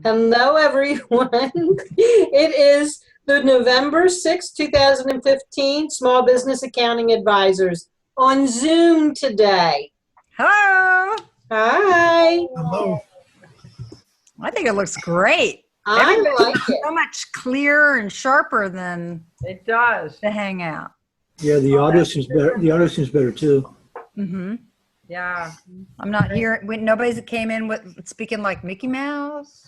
Hello, everyone. It is the November 6th, 2015 Small Business Accounting Advisors on Zoom today. Hello. Hi. Hello. I think it looks great. I like it. So much clearer and sharper than It does. the Hangout. Yeah, the audio seems better. The audio seems better too. Mm-hmm. Yeah. I'm not hearing. Nobody's came in with speaking like Mickey Mouse.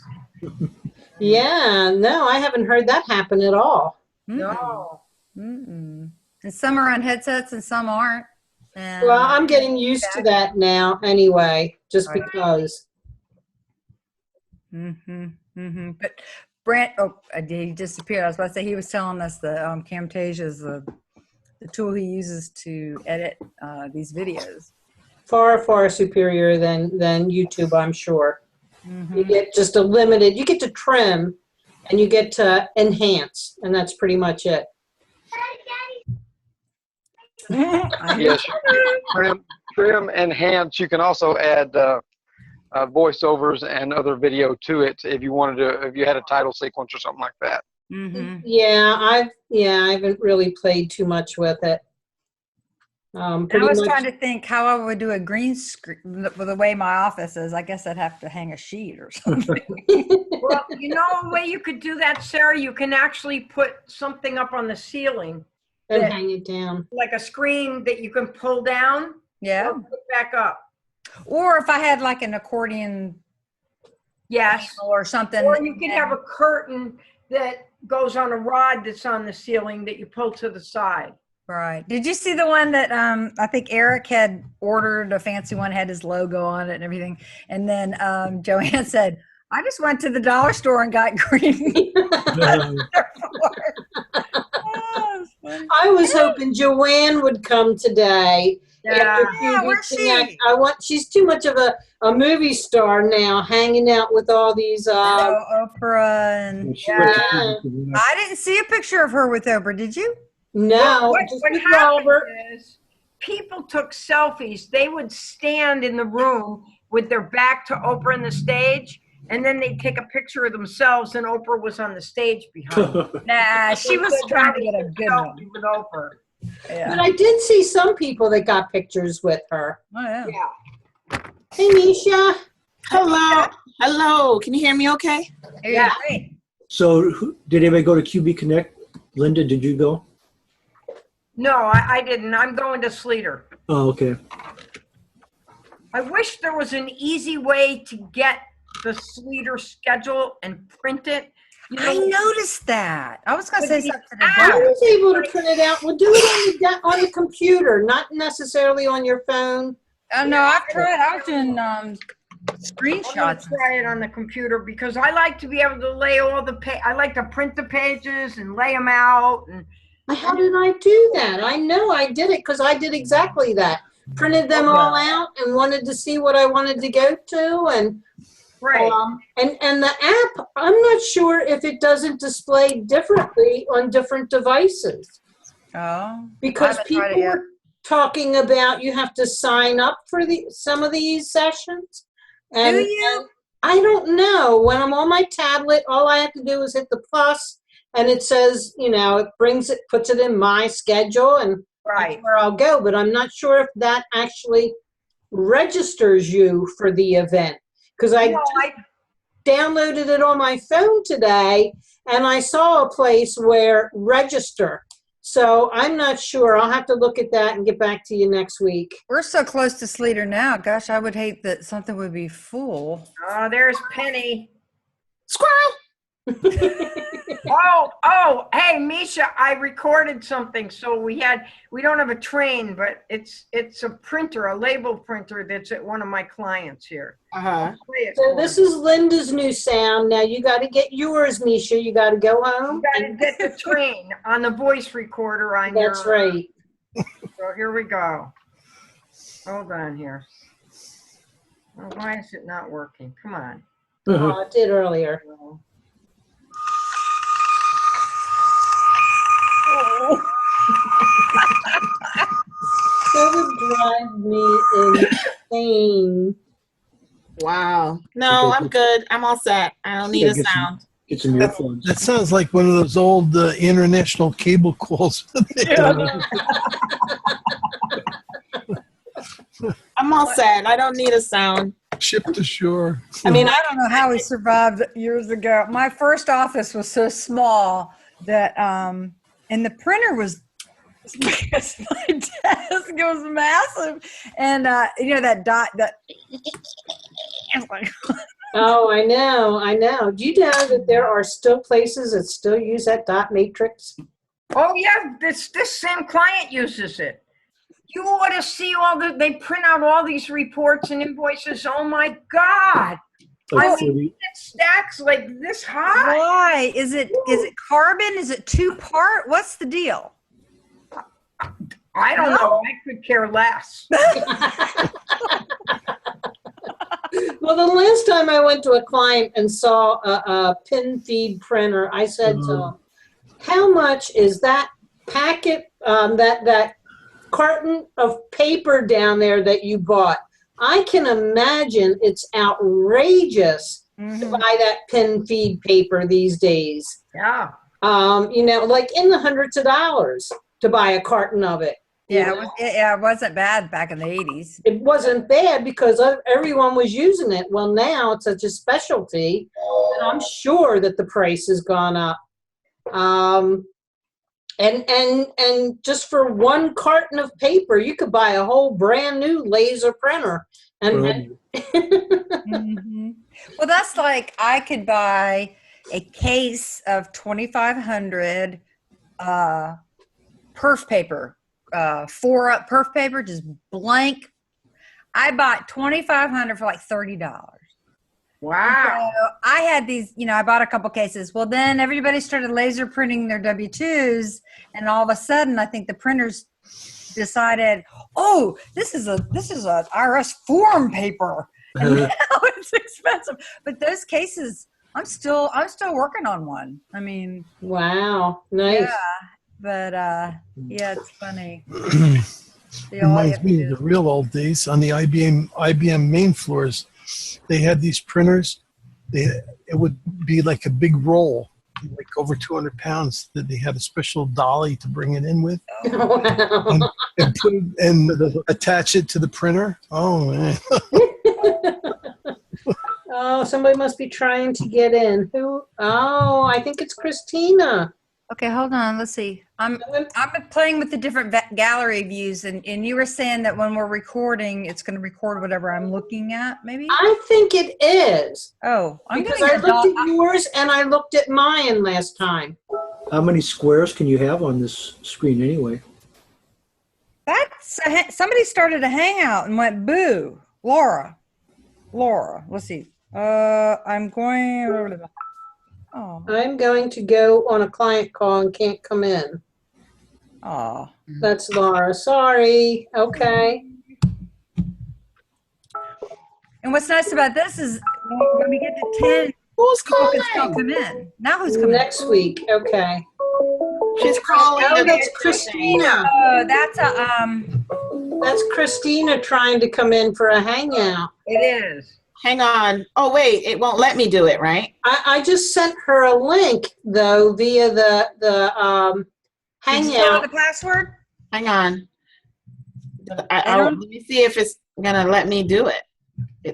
Yeah, no, I haven't heard that happen at all. No. Mm-mm. And some are on headsets and some aren't. And Well, I'm getting used to that now anyway, just because. But Brent, he disappeared. I was about to say he was telling us the Camtasia is the tool he uses to edit these videos. Far, far superior than YouTube, I'm sure. You get just a limited, you get to trim and you get to enhance, and that's pretty much it. Yes, trim, enhance. You can also add voiceovers and other video to it if you wanted to, if you had a title sequence or something like that. Yeah, I haven't really played too much with it. I was trying to think how I would do a green screen with the way my office is. I guess I'd have to hang a sheet or something. Well, you know a way you could do that, Sarah? You can actually put something up on the ceiling. And hang it down. Like a screen that you can pull down. Yeah. Or put back up. Or if I had like an accordion Yes. or something. Or you could have a curtain that goes on a rod that's on the ceiling that you pull to the side. Right. Did you see the one that I think Eric had ordered, a fancy one, had his logo on it and everything? And then Joanne said, I just went to the dollar store and got green. I was hoping Joanne would come today. Yeah, where's she? She's too much of a movie star now, hanging out with all these. Oprah and I didn't see a picture of her with Oprah. Did you? No, what just with happened Robert. is people took selfies. They would stand in the room with their back to Oprah on the stage, and then they'd take a picture of themselves, and Oprah was on the stage behind them. Nah, she was trying to get a good one. With Oprah. Yeah. But I did see some people that got pictures with her. Oh, yeah. Yeah. Hey, Misha. Hello. Hello. Can you hear me okay? Yeah. Great. So, did anybody go to Cuba Connect? Linda, did you go? No, I didn't. I'm going to Sleater. Oh, okay. I wish there was an easy way to get the Sleater schedule and print it. You know, I noticed that. I was going to say something to I that. was able to print it out. Well, do it on the computer, not necessarily on your phone. Oh, no, I've tried. I was doing I'm screenshots. gonna try it on the computer because I like to be able to lay all the I like to print the pages and lay them out. And How did I do that? I know I did it because I did exactly that. Printed them all out and wanted to see what I wanted to go to, and right. And the app, I'm not sure if it doesn't display differently on different devices. Oh. Because people were talking about you have to sign up for some of these sessions. And, Do you? and I don't know. When I'm on my tablet, all I have to do is hit the plus, and it says, it puts it in my schedule, and that's where I'll go. But I'm not sure if that actually registers you for the event. Because I downloaded it on my phone today, and I saw a place where register. So I'm not sure. I'll have to look at that and get back to you next week. We're so close to Sleater now. Gosh, I would hate that something would be full. Oh, there's Penny. Squirrel! Hey, Misha, I recorded something. So we don't have a train, but it's a printer, a label printer that's at one of my clients here. So this is Linda's new sound. Now you got to get yours, Misha. You got to go home. You got to get the train on the voice recorder on That's right. So here we go. Hold on here. Oh, why is it not working? Come on. Oh, it did earlier. That would drive me insane. Wow. No, I'm good. I'm all set. I don't need Yeah, a sound. Get some earphones. That sounds like one of those old international cable calls. I'm all set. I don't need a sound. Ship to shore. I mean, I don't know how we survived years ago. My first office was so small that, and the printer was as big as my desk. It was massive, and that dot that. Oh, I know. Do you know that there are still places that still use that dot matrix? Oh yeah, this same client uses it. You ought to see they print out all these reports and invoices. Oh my God. Like I mean, it stacks like this high. Why is it carbon? Is it 2-part? What's the deal? I don't know. I could care less. Well, the last time I went to a client and saw a pin feed printer, I said to him, how much is that packet, that carton of paper down there that you bought? I can imagine it's outrageous to buy that pin feed paper these days. Yeah. Like in the hundreds of dollars to buy a carton of it. Yeah, it wasn't bad back in the 80s. It wasn't bad because everyone was using it. Well, now it's such a specialty, and I'm sure that the price has gone up. And just for one carton of paper, you could buy a whole brand new laser printer. And Well, that's like I could buy a case of 2,500 perf paper. 4-up perf paper, just blank. I bought 2,500 for like $30. Wow. So I had these, I bought a couple cases. Well, then everybody started laser printing their W-2s, and all of a sudden, I think the printers decided, oh, this is a IRS form paper, and now it's expensive. But those cases, I'm still working on one. I mean, wow, nice. yeah. But yeah, it's funny. Reminds me of the real old days on the IBM main floors. They had these printers. It would be like a big roll, like over 200 pounds. That they had a special dolly to bring it in with, Wow. and put it and attach it to the printer. Oh man! Oh, somebody must be trying to get in. Who? Oh, I think it's Christina. Okay, hold on. Let's see. I'm playing with the different gallery views, and you were saying that when we're recording, it's going to record whatever I'm looking at, maybe? I think it is. Oh, Because I looked at yours and I looked at mine last time. How many squares can you have on this screen anyway? That's somebody started a hangout and went boo. Laura, let's see. I'm going. Oh. I'm going to go on a client call and can't come in. Oh. That's Laura. Sorry. Okay. And what's nice about this is when we get to 10, Who's people can still calling? come in. Now who's coming? Next week. Okay. She's calling. Oh, that's Christina. Oh, that's That's Christina trying to come in for a hangout. It is. Hang on. Oh, wait. It won't let me do it, right? I just sent her a link though via the Did you know hangout. the password? Hang on. Let me see if it's going to let me do it.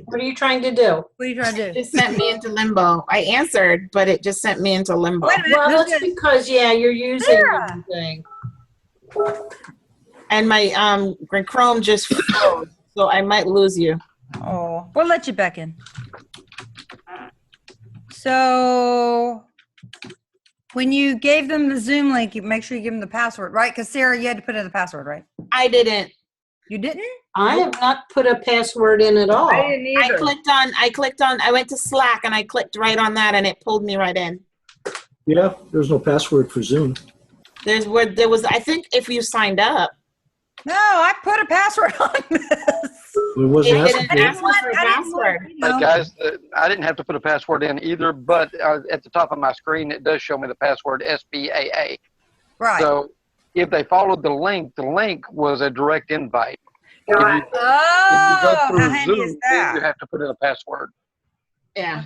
What are you trying to do? What are you trying to It do? just sent me into limbo. I answered, but it just sent me into limbo. Wait a minute. Well, that's because you're using Sarah. everything. And my Chrome just froze, so I might lose you. Oh, we'll let you back in. So when you gave them the Zoom link, you make sure you give them the password, right? Because Sarah, you had to put in the password, right? I didn't. You didn't? I have not put a password in at all. I didn't either. I went to Slack and I clicked right on that and it pulled me right in. Yeah, there's no password for Zoom. I think if you signed up. No, I put a password on this. It wasn't It asking didn't for ask me for a password. Hey guys, I didn't have to put a password in either, but at the top of my screen, it does show me the password SPAA. Right. So if they followed the link was a direct invite. If you go Oh, through how handy is Zoom, then you that? have to put in a password. Yeah.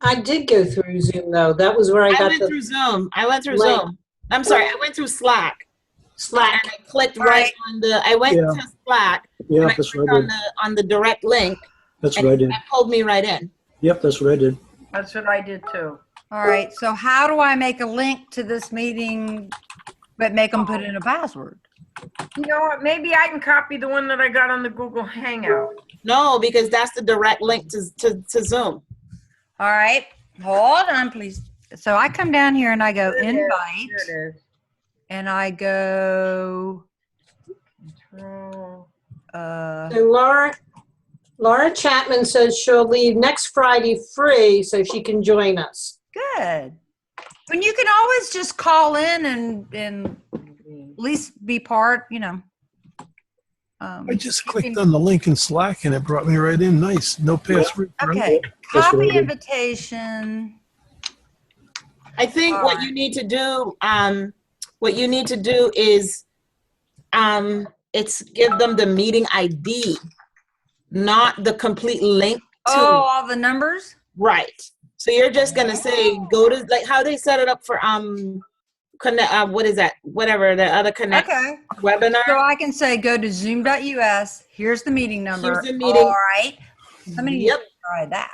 I did go through Zoom though. That was where I I got went the through Zoom. I went through link. Zoom. I'm sorry, I went through Slack. Slack. And I clicked Right. right on the, I went Yeah. to Slack Yeah, and I that's clicked what I on did. on the direct link That's and what I did. it pulled me right in. Yep, that's what I did. That's what I did too. All right. So how do I make a link to this meeting, but make them put in a password? You know what? Maybe I can copy the one that I got on the Google Hangout. No, because that's the direct link to Zoom. All right. Hold on, please. So I come down here and I go There it is. invite, There it is. and I go. Control. So Laura Chapman says she'll leave next Friday free so she can join us. Good. When you can always just call in and at least be part, you know. I just clicked on the link in Slack and it brought me right in. Nice. No password. Okay. That's what I Copy did. invitation. I think All what right. you need to do, is it's give them the meeting ID, not the complete link to Oh, all the numbers? right. So you're just gonna say go to like how they set it up for Connect, what is that? Whatever the other Connect Okay. webinar. So I can say go to zoom.us. Here's the meeting number. Here's the meeting. All right. Somebody needs Yep. to try that.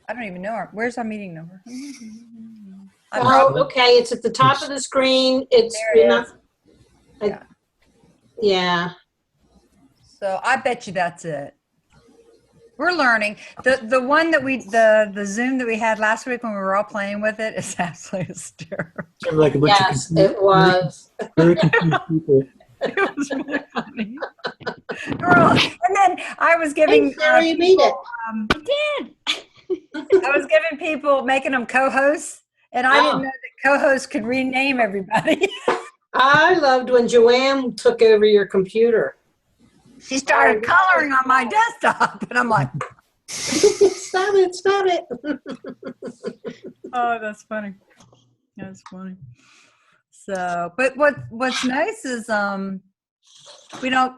I don't even know. Where's our meeting number? I Oh, probably- okay. It's at the top of the screen. It's There it is. Yeah. Yeah. So I bet you that's it. We're learning. The one that the Zoom that we had last week when we were all playing with it is absolutely hysterical. Sounded like a bunch Yes, of it was. very confused people. It was really funny. And then I was giving Hey, Sarah, you made it. I did. I was giving people, making them co-hosts, and I didn't know that co-hosts could rename everybody. I loved when Joanne took over your computer. She started coloring on my desktop, and I'm like, Stop it, stop it. oh, that's funny. That's funny. So, but what's nice is we don't,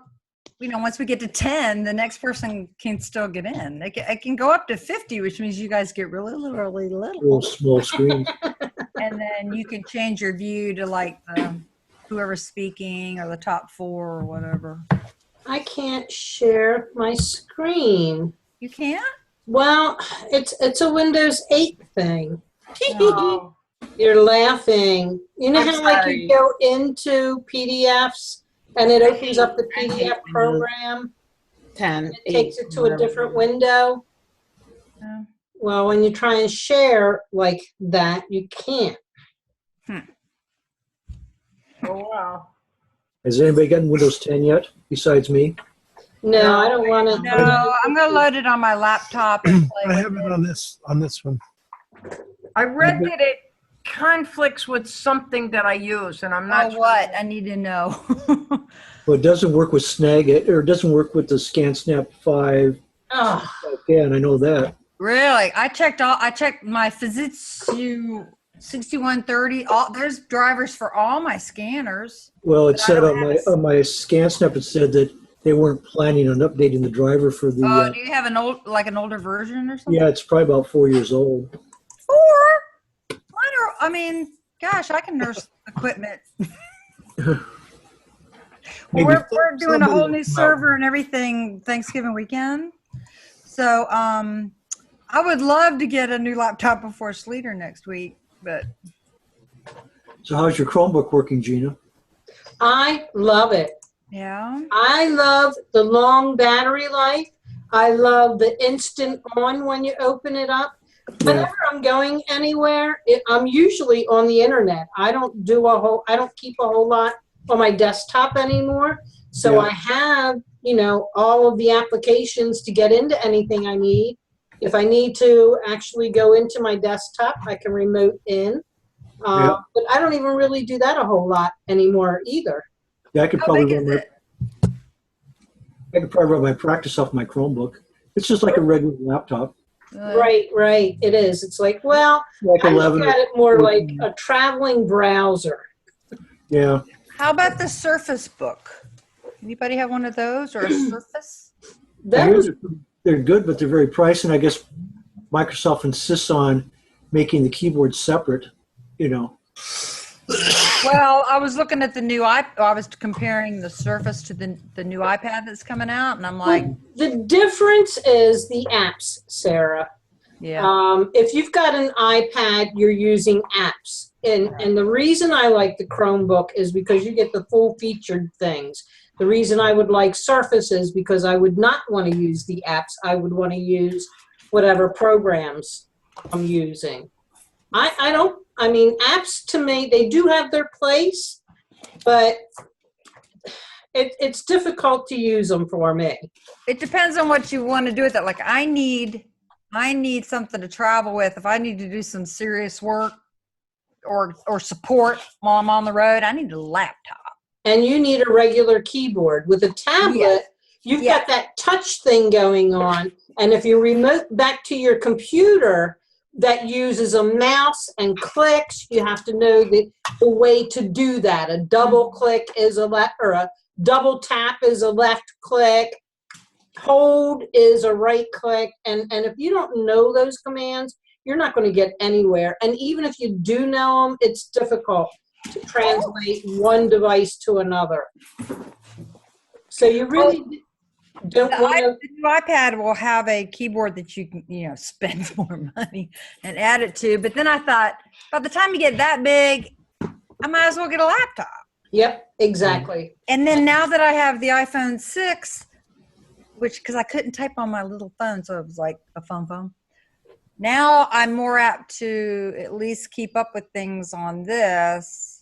you know, once we get to 10, the next person can still get in. It can go up to 50, which means you guys get really Little little. small screen. And then you can change your view to like whoever's speaking or the top 4 or whatever. I can't share my screen. You can't? Well, it's a Windows 8 thing. Oh. You're laughing. You know I'm how like sorry. you go into PDFs and it opens up the I hate PDF Windows. program? 10, It takes it to a different window. Yeah. Well, when you try and share like that, you can't. Oh, wow. Has anybody gotten Windows 10 yet besides me? No, I don't want to. No, I'm going to load it on my laptop and play I with have it on this one. I read that it conflicts with something that I use, and I'm not Oh, sure. what? I need to know. Well, it doesn't work with Snagit, or it doesn't work with the ScanSnap 5. Oh, Yeah, and I know that. Really? I checked my Fujitsu 6130. There's drivers for all my scanners. Well, it But I said don't on have my ScanSnap, it said that they weren't planning on updating the driver for the. Oh, do you have an older version or something? Yeah, it's probably about 4 years old. 4? I mean, gosh, I can nurse equipment. Maybe We're doing a whole somebody- new server and everything Thanksgiving weekend. So I would love to get a new laptop before Sleater next week, but So how's your Chromebook working, Gina? I love it. yeah. I love the long battery life. I love the instant on when you open it up. Whenever I'm going anywhere, I'm usually on the internet. I don't keep a whole lot on my desktop anymore. So Yeah. I have, all of the applications to get into anything I need. If I need to actually go into my desktop, I can remote in. Yeah. But I don't even really do that a whole lot anymore either. Yeah, I could How probably big run is my it? practice off my Chromebook. It's just like a regular laptop, Right. It is. It's like, well, like I 11. look at it more like a traveling browser. Yeah, How about the Surface Book? Anybody have one of those or a Surface? I That hear was, they're good, but they're very pricey, and I guess Microsoft insists on making the keyboard separate, you know. Well, I was looking at the new I was comparing the Surface to the new iPad that's coming out, and I'm like, the difference is the apps, Sarah. yeah. If you've got an iPad, you're using apps. And the reason I like the Chromebook is because you get the full featured things. The reason I would like Surface is because I would not want to use the apps. I would want to use whatever programs I'm using. I mean, apps to me, they do have their place, but it's difficult to use them for me. It depends on what you want to do with it. Like I need something to travel with. If I need to do some serious work or support while I'm on the road, I need a laptop. And you need a regular keyboard. With a tablet, you've got that touch thing going on. And if you remote back to your computer that uses a mouse and clicks, you have to know the way to do that. A double click is a left, or a double tap is a left click. Hold is a right click. And if you don't know those commands, you're not going to get anywhere. And even if you do know them, it's difficult to translate one device to another. So you really don't want to. The new iPad will have a keyboard that you can, spend more money and add it to. But then I thought, by the time you get that big, I might as well get a laptop. Yep, exactly. And then now that I have the iPhone 6, because I couldn't type on my little phone, so it was like a phone. Now I'm more apt to at least keep up with things on this.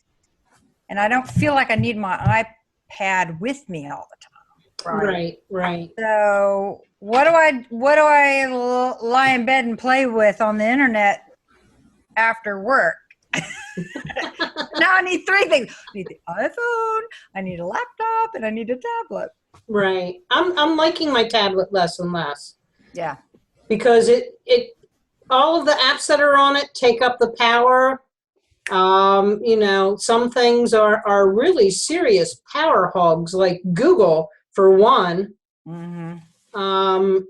And I don't feel like I need my iPad with me all the time. Right. So what do I lie in bed and play with on the internet after work? Now I need three things. I need the iPhone, I need a laptop, and I need a tablet. Right. I'm liking my tablet less and less. Yeah. Because it all of the apps that are on it take up the power. Some things are really serious power hogs, like Google for one. Mm-hmm.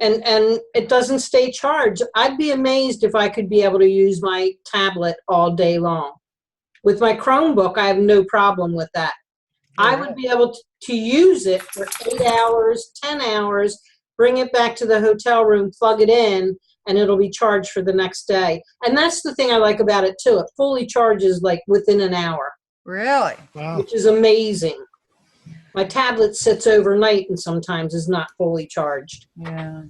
And it doesn't stay charged. I'd be amazed if I could be able to use my tablet all day long. With my Chromebook, I have no problem with that. Yeah. I would be able to use it for 8 hours, 10 hours, bring it back to the hotel room, plug it in, and it'll be charged for the next day. And that's the thing I like about it too. It fully charges like within an hour. Really? Wow. Which is amazing. My tablet sits overnight and sometimes is not fully charged. Yeah.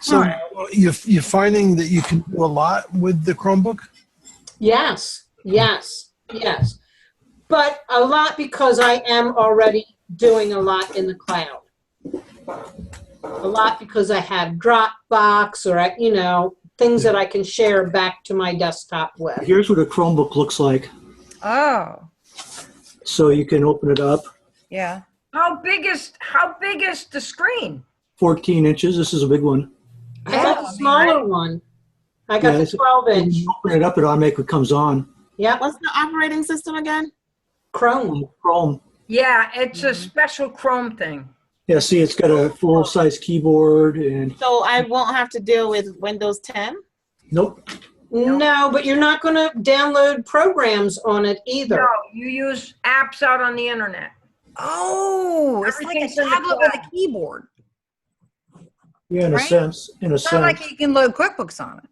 So you're finding that you can do a lot with the Chromebook? Yes. But a lot because I am already doing a lot in the cloud. A lot because I have Dropbox or, things that I can share back to my desktop with. Here's what a Chromebook looks like. Oh. So you can open it up. Yeah. How big is the screen? 14 inches. This is a big one. I got the smaller one. I got the 12 When inch. you open it up, it automatically comes on. Yep. What's the operating system again? Chrome. Chrome. Yeah, it's a special Chrome thing. Yeah, see, it's got a full-size keyboard and So I won't have to deal with Windows 10? nope. No, but you're not going to download programs on it either. No, you use apps out on the internet. Oh, it's like a Everything's in the tablet with cloud. a keyboard. Yeah, in a Right? sense. It's not like you can load QuickBooks on it.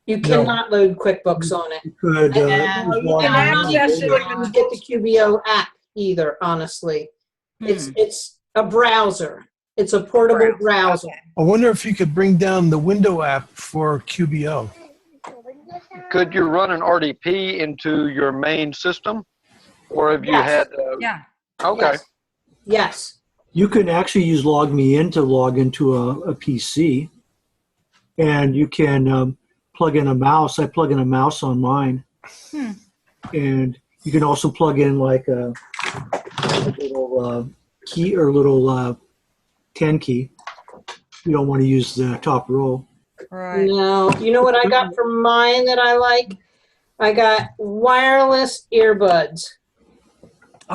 You cannot load QuickBooks on it. You could Yeah. use You log in. cannot access it. even get the QBO app either, honestly. It's a browser. It's a portable browser. Okay. I wonder if you could bring down the window app for QBO. Could you run an RDP into your main system? Or have you Yes. had, Yeah. okay. Yes. You can actually use LogMeIn to log into a PC, and you can plug in a mouse. I plug in a mouse on mine, and you can also plug in like a little key or little 10 key. You don't want to use the top row. Right. No. You know what I got for mine that I like? I got wireless earbuds.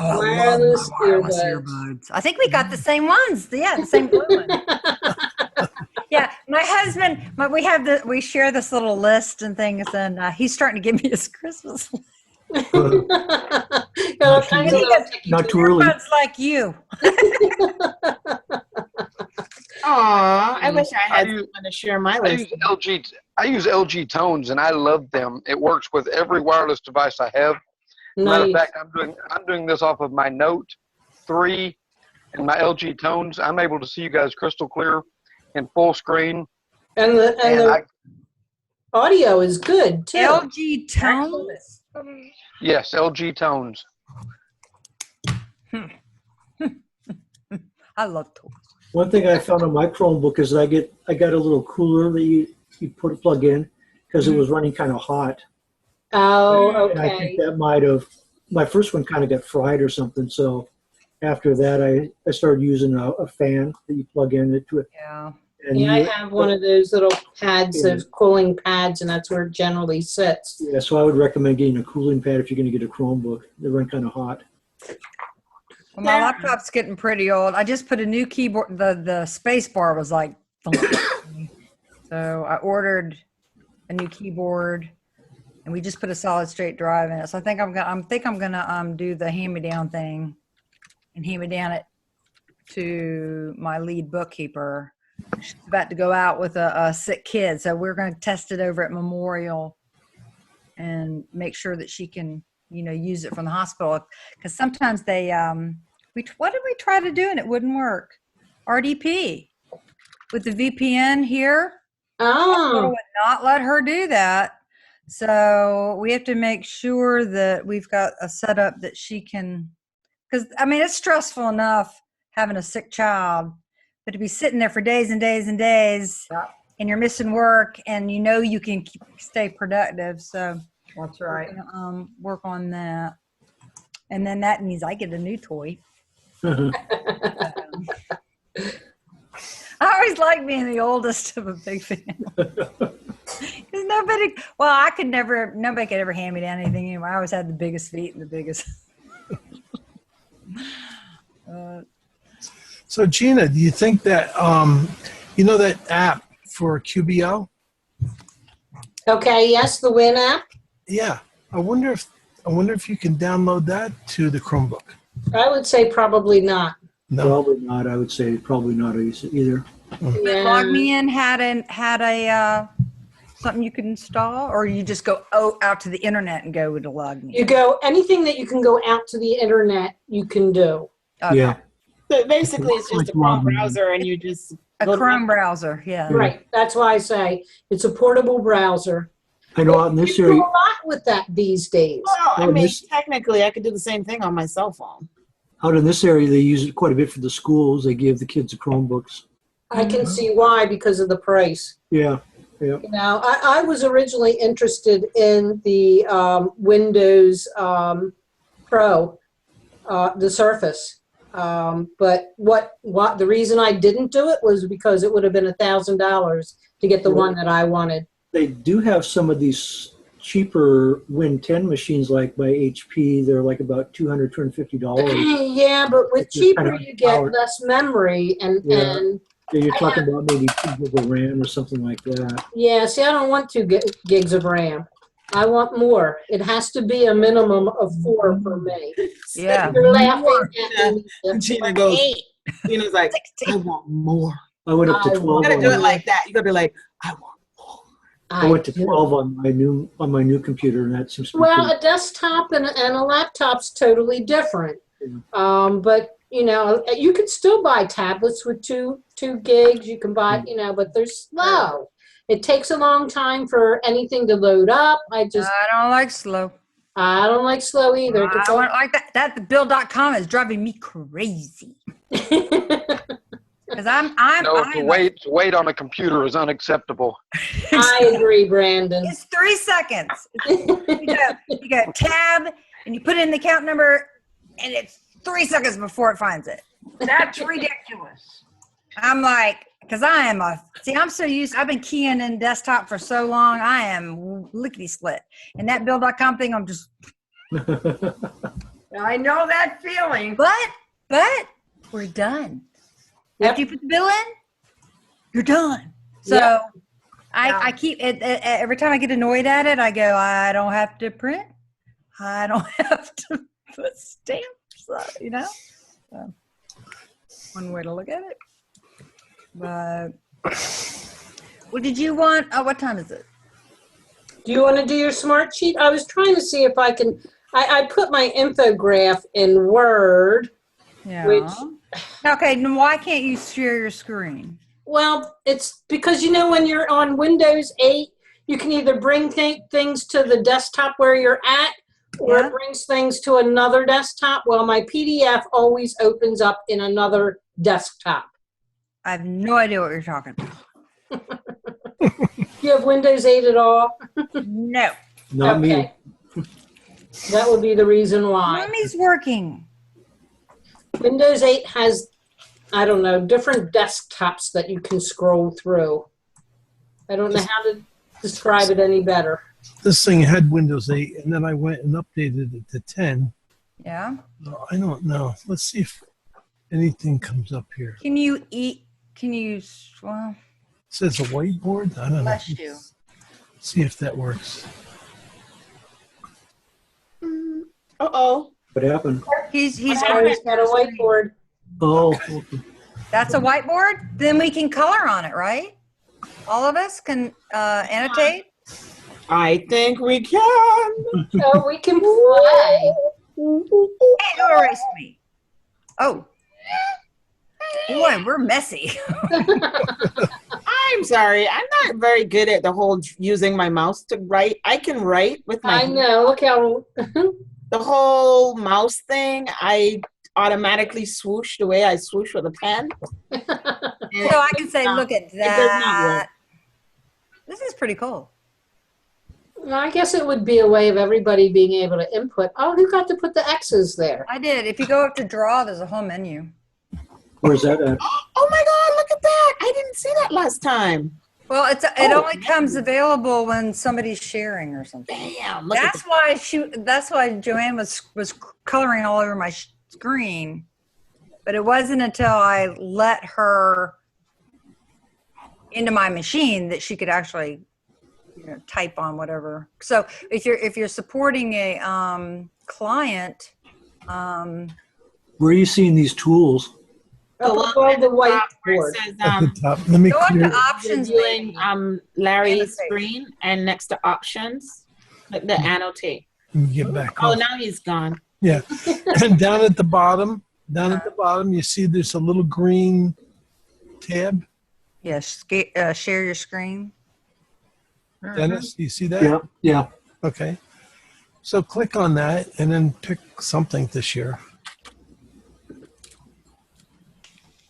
Oh, I love Wireless my wireless earbuds. earbuds. I think we got the same ones. Yeah, the same blue one. Yeah, my husband, we share this little list and things, and he's starting to give me his Christmas list. All kinds of little Not too early. Earbuds like you. Aw, I wish I had I use- someone to share my I list. use LG tones, and I love them. It works with every wireless device I have. Matter of nice. fact, I'm doing this off of my Note 3 and my LG tones. I'm able to see you guys crystal clear in full screen. And the audio is good too. LG tones. Yes, LG tones. I love toys. One thing I found on my Chromebook is I got a little cooler that you plug in because it was running kind of hot. Oh, And I okay. think that might have, my first one kind of got fried or something. So after that, I started using a fan that you plug into it. Yeah. And Yeah, I have one of those little pads, those cooling pads, and that's where it generally sits. Yeah, so I would recommend getting a cooling pad if you're going to get a Chromebook. They run kind of hot. Well, my laptop's getting pretty old. I just put a new keyboard. The space bar was like, so I ordered a new keyboard, and we just put a solid state drive in it. So I think I'm gonna do the hand-me-down thing, and hand-me-down it to my lead bookkeeper. She's about to go out with a sick kid, so we're going to test it over at Memorial and make sure that she can, use it from the hospital. Because sometimes they, what did we try to do and it wouldn't work? RDP with the VPN here. Hospital Oh, would not let her do that. So we have to make sure that we've got a setup that she can, because it's stressful enough having a sick child, but to be sitting there for days and days and days, and you're missing work, and you can stay productive. So That's right. we're gonna, work on that, and then that means I get a new toy. I always like being the oldest of a big family. Because nobody could ever hand me down anything anymore. I always had the biggest feet and the biggest. So Gina, do you think that that app for QBO? okay. Yes, the Win app. Yeah, I wonder if you can download that to the Chromebook. I would say probably not. No. Probably not. I would say probably not either. Yeah. Log Me In had a something you could install, or you just go out to the internet and go to Log Me In? You go anything that you can go out to the internet, you can do. Okay. Yeah. So basically, it's just a Chrome Like browser, and you just A go to Chrome browser, yeah. Right. That's why I say it's a portable browser. I know out in this You do area, a lot with that these days. Well, I Well, mean, this- technically, I could do the same thing on my cell phone. they use it quite a bit for the schools. They give the kids the Chromebooks. I can see why because of the price. Yeah. Yeah. I was originally interested in the Windows Pro, the Surface. But what the reason I didn't do it was because it would have been $1,000 to get the one that I wanted. They do have some of these cheaper Win 10 machines like by HP. They're like about $200, $250. Yeah, but with It's just kind cheaper of you get powered. less memory and Yeah, you're talking about maybe 2 gigs of RAM or something like that. yeah, see, I don't want 2 gigs of RAM. I want more. It has to be a minimum of 4 for me. Yeah. You're laughing at me. Gina goes, Gina's like, I want more. I went up to I 12. You gotta on do it my- like that. You gotta be like, I want more. I went to 12 on my new computer, and that seems to be Well, pretty- a desktop and a laptop's totally different. But you can still buy tablets with 2 gigs. You can buy, but they're slow. It takes a long time for anything to load up. I don't like slow. I don't like slow either. I don't like that. That Bill.com is driving me crazy. Because To wait on a computer is unacceptable. I agree, Brandon. It's 3 seconds. You go tab and you put in the account number, and it's 3 seconds before it finds it. That's ridiculous. I'm like, because I'm so used, I've been keying in desktop for so long, I am lickety split. And that Bill.com thing, I'm just, I know that feeling. But we're done. Yep. After you put the bill in, you're done. So Yep. I keep it every time I get annoyed at it, I go, I don't have to print. I don't have to put stamps, you know? So, one way to look at it. But, well, did you want, what time is it? Do you want to do your smart sheet? I was trying to see if I can, I put my infograph in Word, Yeah. which, Okay, then why can't you share your screen? well, it's because, you know, when you're on Windows 8, you can either bring things to the desktop where you're at, or Yeah. it brings things to another desktop. Well, my PDF always opens up in another desktop. I have no idea what you're talking about. Do you have Windows 8 at all? No. Not me. That would be the reason why. Mommy's working. Windows 8 has, I don't know, different desktops that you can scroll through. I don't know how to describe it any better. This thing had Windows 8, and then I went and updated it to 10. Yeah. I don't know. Let's see if anything comes up here. Well, It says a whiteboard. I don't know. bless you. See if that works. Uh-oh. What happened? He's Harry's got a whiteboard. Oh, okay. That's a whiteboard? Then we can color on it, right? All of us can annotate? I think we can. So we can play. Hey, who erased me? Oh. Boy, we're messy. I'm sorry. I'm not very good at the whole using my mouse to write. I can write with my I know. Look how. the whole mouse thing. I automatically swoosh the way I swoosh with a pen. So I can say, look at does not that. This is pretty cool. I guess it would be a way of everybody being able to input. Oh, who got to put the X's there? I did. If you go up to draw, there's a whole menu. Where's that at? Oh my God, look at that. I didn't see that last time. Well, it only comes available when somebody's sharing or something. Damn. Look at That's why Joanne was coloring all over my screen. But it wasn't until I let her into my machine that she could actually type on whatever. So if you're supporting a client, Where are you seeing these tools? Up above the whiteboard. It says, At the top. Let me go up clear. to options. viewing Larry's Annotate. screen and next to options, like the annotate. Let me get back Oh, up. now he's gone. Yeah. And down at the bottom, you see there's a little green tab. Yes, share your screen. Dennis, do you see that? Yeah, yeah. Okay. So click on that and then pick something to share.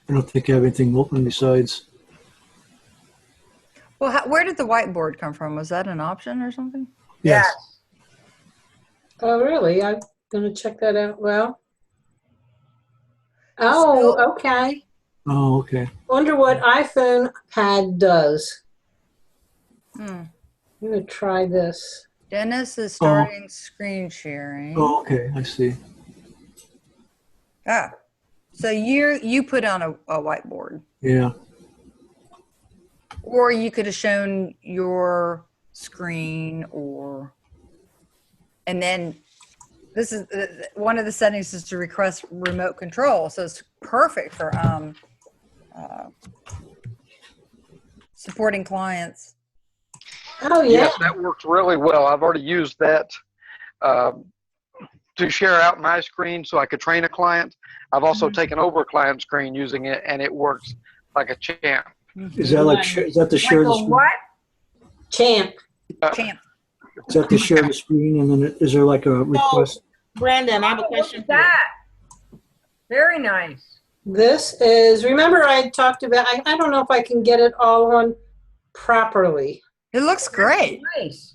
I don't think I have anything open besides. Well, where did the whiteboard come from? Was that an option or something? Yes. Oh, really? I'm going to check that out. Well. Oh, okay. Oh, okay. Wonder what iPhone Pad does. Hmm. I'm going to try this. Dennis is starting screen sharing. Oh, okay. I see. Ah, so you put on a whiteboard, Yeah. or you could have shown your screen, and then this is one of the settings is to request remote control. So it's perfect for supporting clients. Oh, yeah. Yes, that works really well. I've already used that to share out my screen so I could train a client. I've also taken over a client screen using it, and it works like a champ. Is that is that to share the screen? What? Champ. Champ. Is that to share the screen, and then is there like a request? Brandon, I have a Look question at for you. that. Very nice. This is, remember I talked about, I don't know if I can get it all on properly. It looks great. Nice.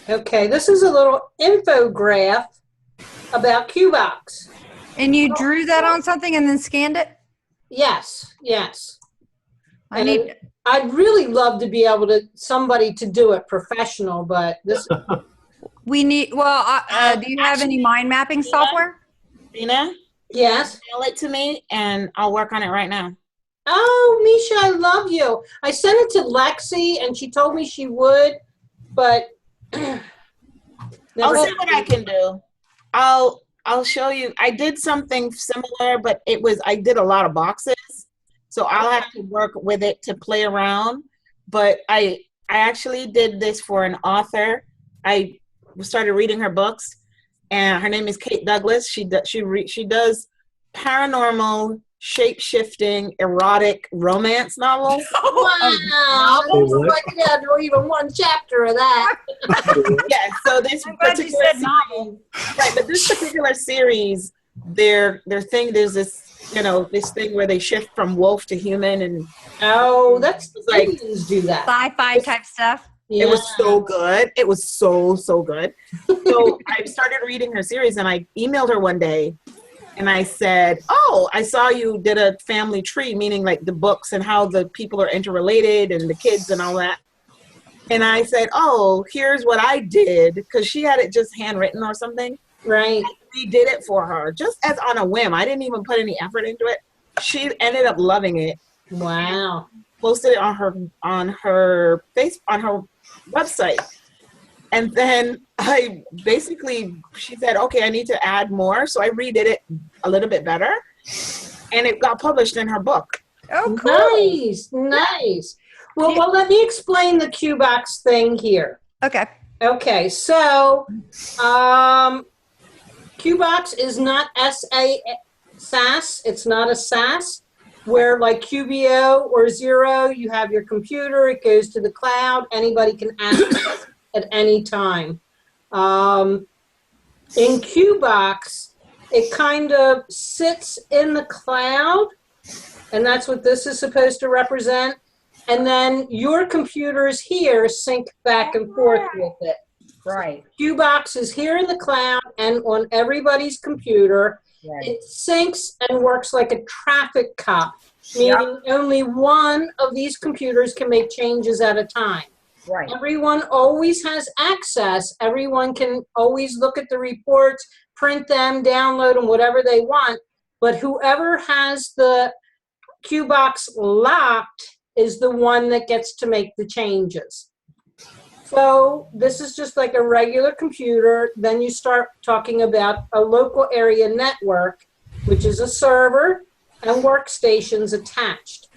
Okay, this is a little infograph about QBox. And you drew that on something and then scanned it? Yes, yes. I I'd really love to be able to, somebody to do it professional, but this, We need, well, do you have any mind mapping software? Dina, Yes. mail it to me and I'll work on it right now. Oh, Misha, I love you. I sent it to Lexi and she told me she would, but I'll never see what I can do. I'll show you. I did something similar, but I did a lot of boxes. So I'll have to work with it to play around. But I actually did this for an author. I started reading her books, and her name is Kate Douglas. She does paranormal, shape-shifting, erotic romance novels. Wow. I could add even one chapter of that. Yeah, so this I'm glad you particular said novel. right, but this particular series, there's this, this thing where they shift from wolf to human, and Oh, that's like Indians do that. Sci-fi type stuff. it was so good. It was so good. So I started reading her series, and I emailed her one day, and I said, "Oh, I saw you did a family tree, meaning like the books and how the people are interrelated and the kids and all that." And I said, "Oh, here's what I did," because she had it just handwritten or something. Right. We did it for her just as on a whim. I didn't even put any effort into it. She ended up loving it. Wow. Posted it on her website. And then she said, okay, I need to add more. So I redid it a little bit better, and it got published in her book. Oh, cool. Nice. Well, let me explain the QBox thing here. Okay. Okay, so QBox is not SaaS. It's not a SaaS where like QBO or Zero, you have your computer, it goes to the cloud, anybody can access at any time. In QBox, it kind of sits in the cloud, and that's what this is supposed to represent. And then your computers here sync back and forth with it. Right. QBox is here in the cloud and on everybody's computer. Right. It syncs and works like a traffic cop, meaning only one of these computers can make changes at a time. Right. Everyone always has access. Everyone can always look at the reports, print them, download them, whatever they want. But whoever has the QBox locked is the one that gets to make the changes. So this is just like a regular computer. Then you start talking about a local area network, which is a server and workstations attached.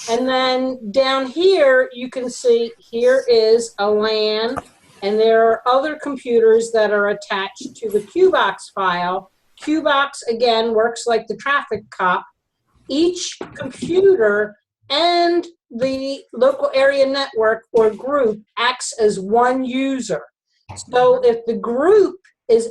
And then down here, you can see here is a LAN, and there are other computers that are attached to the QBox file. QBox, again, works like the traffic cop. Each computer and the local area network or group acts as one user. So if the group is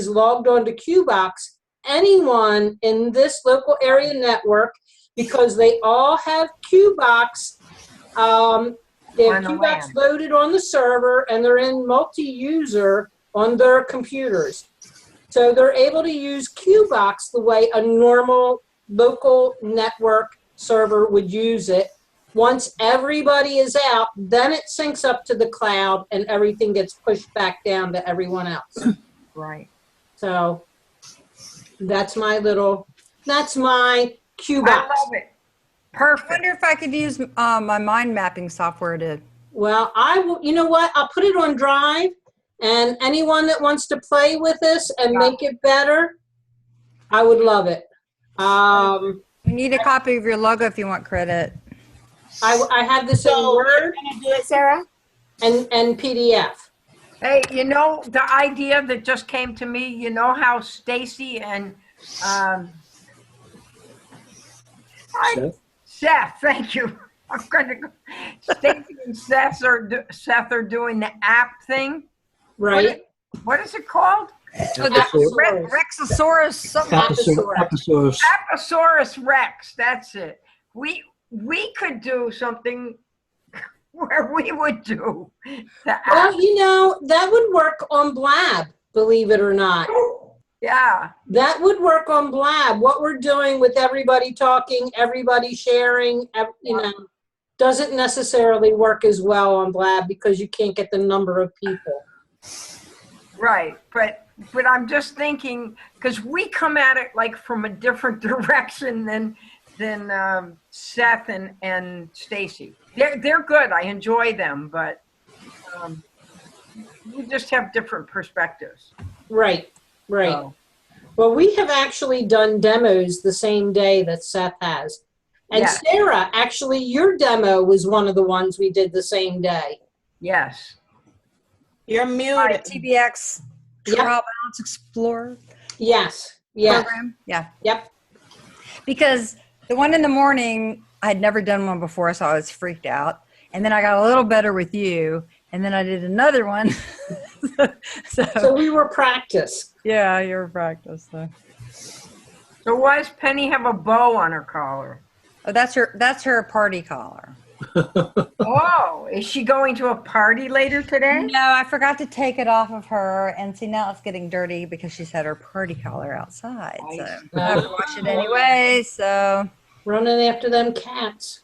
logged onto QBox, anyone in this local area network, because they all have QBox, they have QBox loaded on the server, and they're in multi-user on their computers. So they're able to use QBox the way a normal local network server would use it. Once everybody is out, then it syncs up to the cloud and everything gets pushed back down to everyone else. Right. So that's my QBox. I love it. Perfect. I wonder if I could use my mind mapping software to. Well, you know what? I'll put it on Drive, and anyone that wants to play with this and make it better, I would love it. You need a copy of your logo if you want credit. I have this in Word. Can you do it, Sarah? And PDF. Hey, the idea that just came to me, how Stacy and Seth, thank you. I'm going to go. Stacy and Seth are doing the app thing. Right. What is it called? Rexosaurus, something. Apatosaurus Rex. That's it. We could do something where we would do the app. Well, that would work on Blab, believe it or not. Yeah. That would work on Blab. What we're doing with everybody talking, everybody sharing, doesn't necessarily work as well on Blab because you can't get the number of people. Right, but I'm just thinking, because we come at it like from a different direction than Seth and Stacy. They're good. I enjoy them, but we just have different perspectives. Right. So, Well, we have actually done demos the same day that Seth has. And yes. Sarah, actually, your demo was one of the ones we did the same day. Yes. You're muted. TBX Yep. Trial Balance Explorer Yes. Yes. program. Yeah. Yep. Because the one in the morning, I had never done one before, so I was freaked out. And then I got a little better with you. And then I did another one. So we were practice. Yeah, you're practice. So why does Penny have a bow on her collar? Oh, that's her party collar. Oh, is she going to a party later today? No, I forgot to take it off of her, and see now it's getting dirty because she's had her party collar outside. So I have to wash it anyway. So Running after them cats.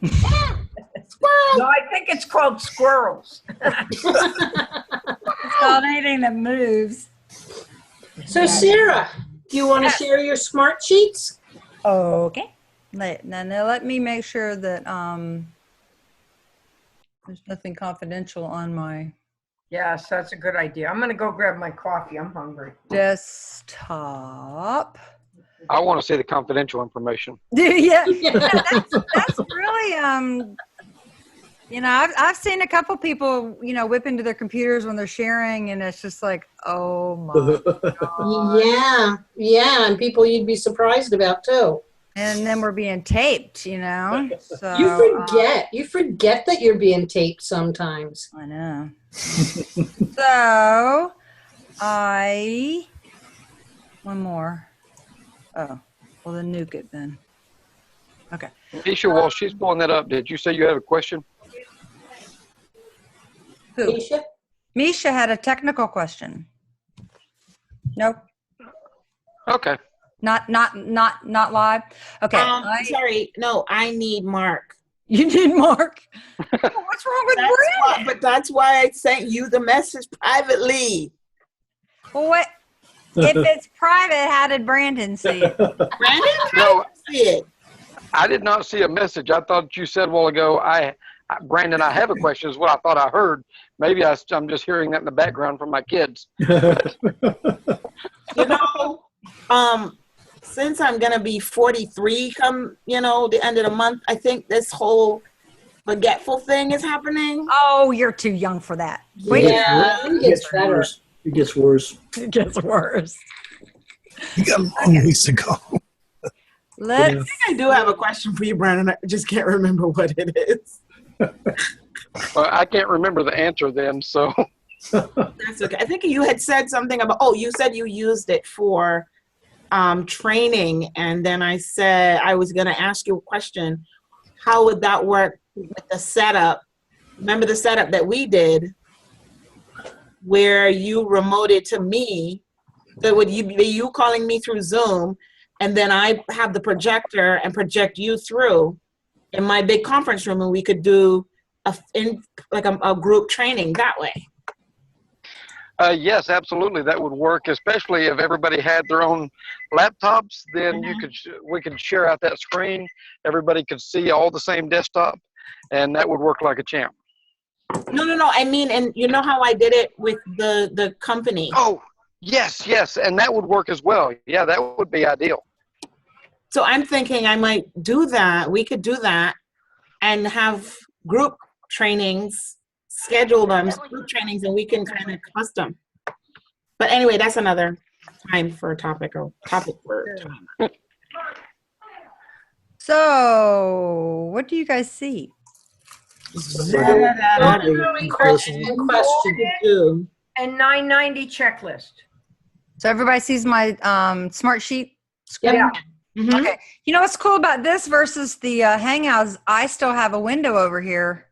No, I think it's called squirrels. it's called anything that moves. So Sarah, do you want to share your smart sheets? Okay. Now let me make sure that there's nothing confidential on my Yes, that's a good idea. I'm going to go grab my coffee. I'm hungry. desktop. I want to see the confidential information. Yeah, that's really I've seen a couple people whip into their computers when they're sharing, and it's just like, oh my god. Yeah, and people you'd be surprised about too. And then we're being taped, so You forget that you're being taped sometimes. I know. So one more. Oh, well then nuke it then. Okay. Isha, while she's pulling that up, did you say you have a question? Who? Misha? Misha had a technical question. Nope. Okay. Not live. Okay. Sorry, no, I need Mark. You need Mark. What's wrong with Brandon? But that's why I sent you the message privately. Well, what if it's private? How did Brandon see it? Brandon, No, see it. I did not see a message. I thought you said a while ago, Brandon, I have a question is what I thought I heard. Maybe I'm just hearing that in the background from my kids. Since I'm going to be 43 come, the end of the month, I think this whole forgetful thing is happening. Oh, you're too young for that. It gets better. It gets worse. It gets worse. You got a long ways to go. Let's. I think I do have a question for you, Brandon. I just can't remember what it is. Well, I can't remember the answer then, so. That's okay. I think you had said something about, you said you used it for training, and then I said I was going to ask you a question. How would that work with the setup? Remember the setup that we did where you remoted to me? So would you be you calling me through Zoom, and then I have the projector and project you through in my big conference room, and we could do a group training that way? Yes, absolutely. That would work, especially if everybody had their own laptops. Then we could share out that screen. Everybody could see all the same desktop, and that would work like a champ. No. I mean, and you know how I did it with the company? Oh, yes, and that would work as well. Yeah, that would be ideal. So I'm thinking I might do that. We could do that and have group trainings, schedule them, group trainings, and we can kind of custom. But anyway, that's another time for a topic for time. So, what do you guys see? Question. And 990 checklist. So everybody sees my smart sheet screen? Yeah. Mhm. Okay. You know what's cool about this versus the Hangouts? I still have a window over here.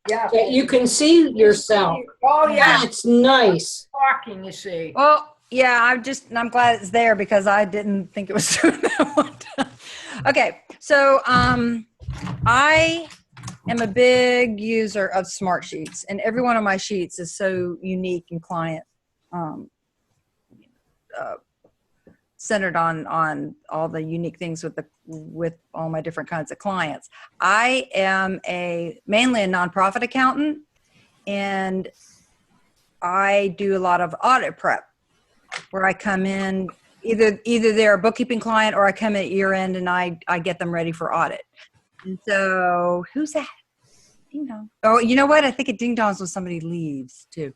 Yeah. That you can see yourself. Oh, yeah. That's nice. Talking, you see. Well, yeah, I'm glad it's there because I didn't think it was doing that one time. Okay, so I am a big user of smart sheets, and every one of my sheets is so unique and client centered on all the unique things with all my different kinds of clients. I am mainly a nonprofit accountant, and I do a lot of audit prep where I come in, either they're a bookkeeping client or I come in at year end and I get them ready for audit. And so who's that? Ding dong. Oh, you know what? I think it ding dongs when somebody leaves too.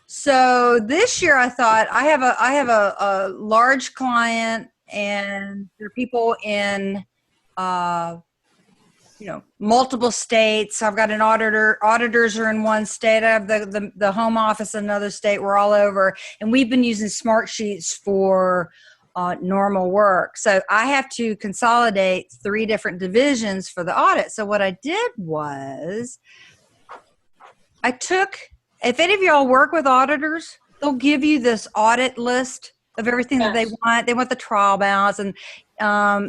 So this year I thought I have a large client, and there are people in multiple states. I've got an auditors are in one state. I have the home office in another state. We're all over, and we've been using smart sheets for normal work. So I have to consolidate 3 different divisions for the audit. So what I did was if any of y'all work with auditors, they'll give you this audit list of everything that they want. They want the trial balance and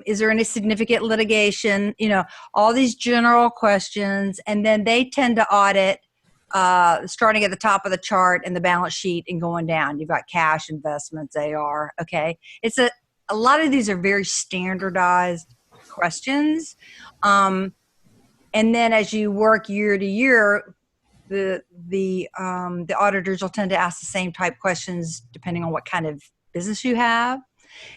is there any significant litigation, all these general questions. And then they tend to audit starting at the top of the chart and the balance sheet and going down. You've got cash, investments, AR. Okay. It's a lot of these are very standardized questions. And then as you work year to year, the auditors will tend to ask the same type questions depending on what kind of business you have.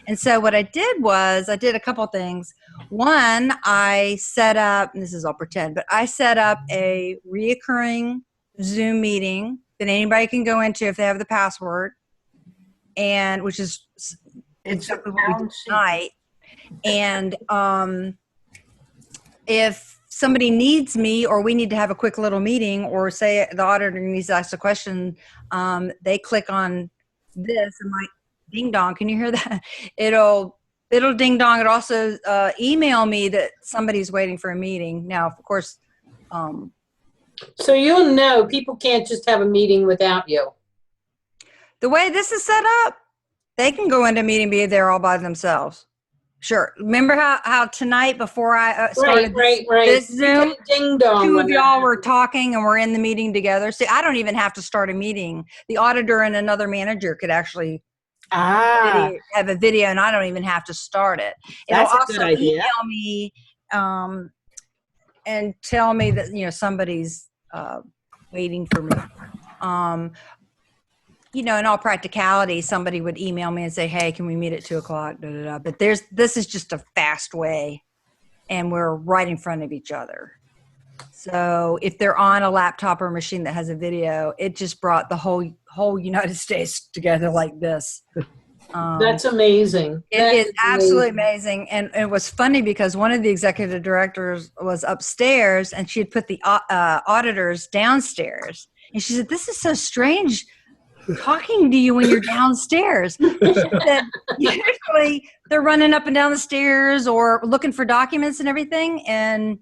And so what I did was I did a couple things. One, I set up, and this is all pretend, but I set up a reoccurring Zoom meeting that anybody can go into if they have the password, and which is exactly what we did tonight. And if somebody needs me or we need to have a quick little meeting, or say the auditor needs to ask a question, they click on this and my ding dong. Can you hear that? It'll ding dong. It also email me that somebody's waiting for a meeting. Now, of course. So you'll know people can't just have a meeting without you. The way this is set up, they can go into a meeting and be there all by themselves. Sure. Remember how tonight before I started this Zoom, ding dong, 2 of y'all were talking and we're in the meeting together. See, I don't even have to start a meeting. The auditor and another manager could actually have a video, and I don't even have to start it. It'll also email me and tell me that somebody's waiting for me. In all practicality, somebody would email me and say, "Hey, can we meet at 2:00?" Da, da, da. But this is just a fast way, and we're right in front of each other. So if they're on a laptop or a machine that has a video, it just brought the whole United States together like this. That's amazing. It is absolutely amazing. And it was funny because one of the executive directors was upstairs and she had put the auditors downstairs. And she said, "This is so strange talking to you when you're downstairs." And she said, usually they're running up and down the stairs or looking for documents and everything. And